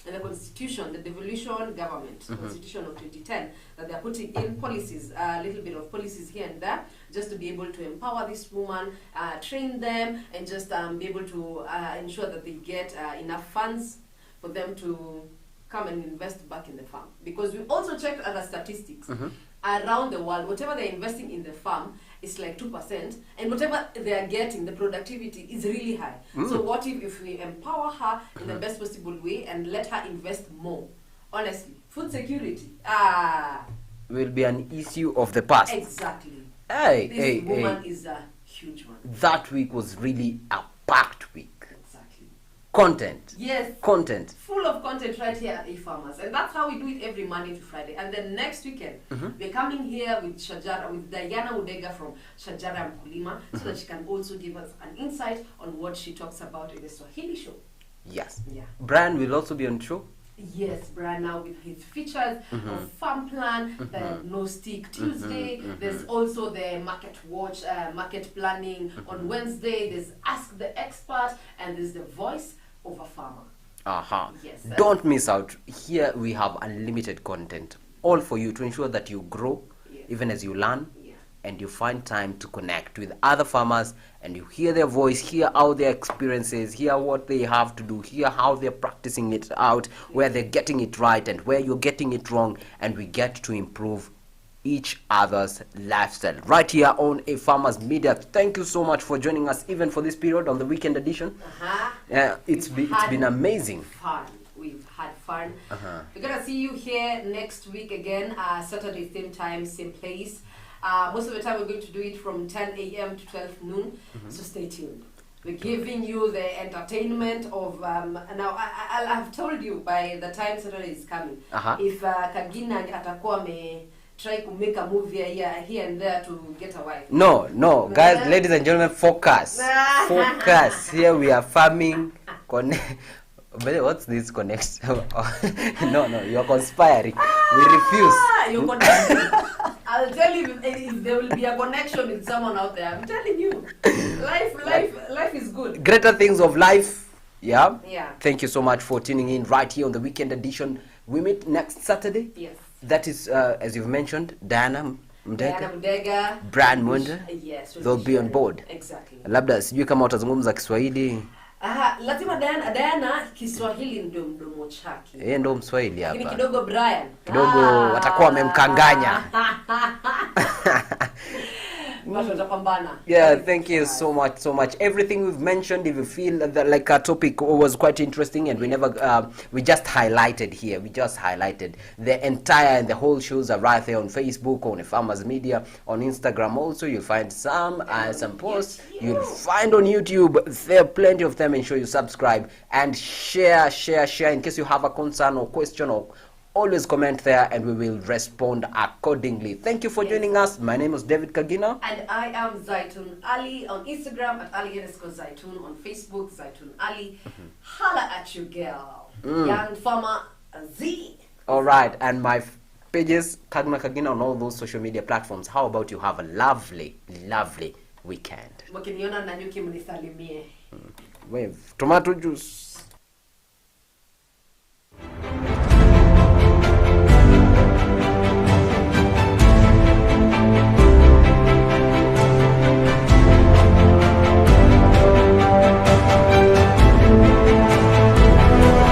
in the constitution, the devolution government constitution of 2010, that they are putting in policies, a little bit of policies here and there, just to be able to empower this woman, train them, and just be able to ensure that they get enough funds for them to come and invest back in the farm. Because we also checked other statistics around the world. Whatever they're investing in the farm is like 2%, and whatever they are getting, the productivity is really high. So what if we empower her in the best possible way and let her invest more? Honestly, food security will be an issue of the past. Exactly. This woman is a huge one. That week was really a packed week. Content. Yes. Content. Full of content right here at A-Farmers. And that's how we do it every Monday to Friday. And then next weekend, we're coming here with Diana Udega from Shajara Mkulima, so that she can also give us an insight on what she talks about in the Swahili show. Yes. Yeah. Brian will also be on the show. Yes, Brian, now with his features of Farm Plan, the No Stick Tuesday, there's also the Market Watch, market planning on Wednesday, there's Ask the Expert, and there's the Voice of a Farmer. Yes. Don't miss out. Here we have unlimited content, all for you to ensure that you grow, even as you learn, and you find time to connect with other farmers, and you hear their voice, hear how their experiences, hear what they have to do, hear how they're practicing it out, where they're getting it right and where you're getting it wrong, and we get to improve each other's lifestyle right here on A-Farmers Media. Thank you so much for joining us, even for this period on the weekend edition. It's been amazing. We've had fun. We're gonna see you here next week again, Saturday, same time, same place. Most of the time we're going to do it from 10 a.m. to 12 noon, so stay tuned. We're giving you the entertainment of now I have told you by the time Saturday is coming. If Kagina atakuwa try to make a movie here and there to get a wife. No, guys, ladies and gentlemen, focus. Focus. Here we are farming. What's this connection? No, you are conspiring. We refuse. You're connecting. I'll tell you if there will be a connection with someone out there. I'm telling you. Life is good. Greater things of life. Yeah? Yeah. Thank you so much for tuning in right here on the weekend edition. We meet next Saturday. Yes. That is, as you've mentioned, Diana Mdega, Brian Mwenda. Yes. They'll be on board. Exactly. Labda sijui kama watazungumza Kiswahili. Lazima Diana Kiswahili ndio mdomo chake. Yeye ndo Mswahili hapa. Lakini kidogo Brian. Watakuwa wamemkanganya. Yeah, thank you so much. Everything we've mentioned, if you feel that like our topic was quite interesting and we just highlighted here. We just highlighted the entire and the whole shows are right there on Facebook, on Farmers Media, on Instagram also. You'll find some posts. You'll find on YouTube. There are plenty of them. Ensure you subscribe and share in case you have a concern or question or always comment there and we will respond accordingly. Thank you for joining us. My name is David Kagina. And I am Zaitun Ali on Instagram at Ali_Zaitun, on Facebook, Zaitun Ali. Holla at you, girl. Young Farmer Z. Alright, and my pages, Kagna Kagina, on all those social media platforms. How about you have a lovely weekend? Mkiniona na nyuki mnisalimie. Wave tomato juice.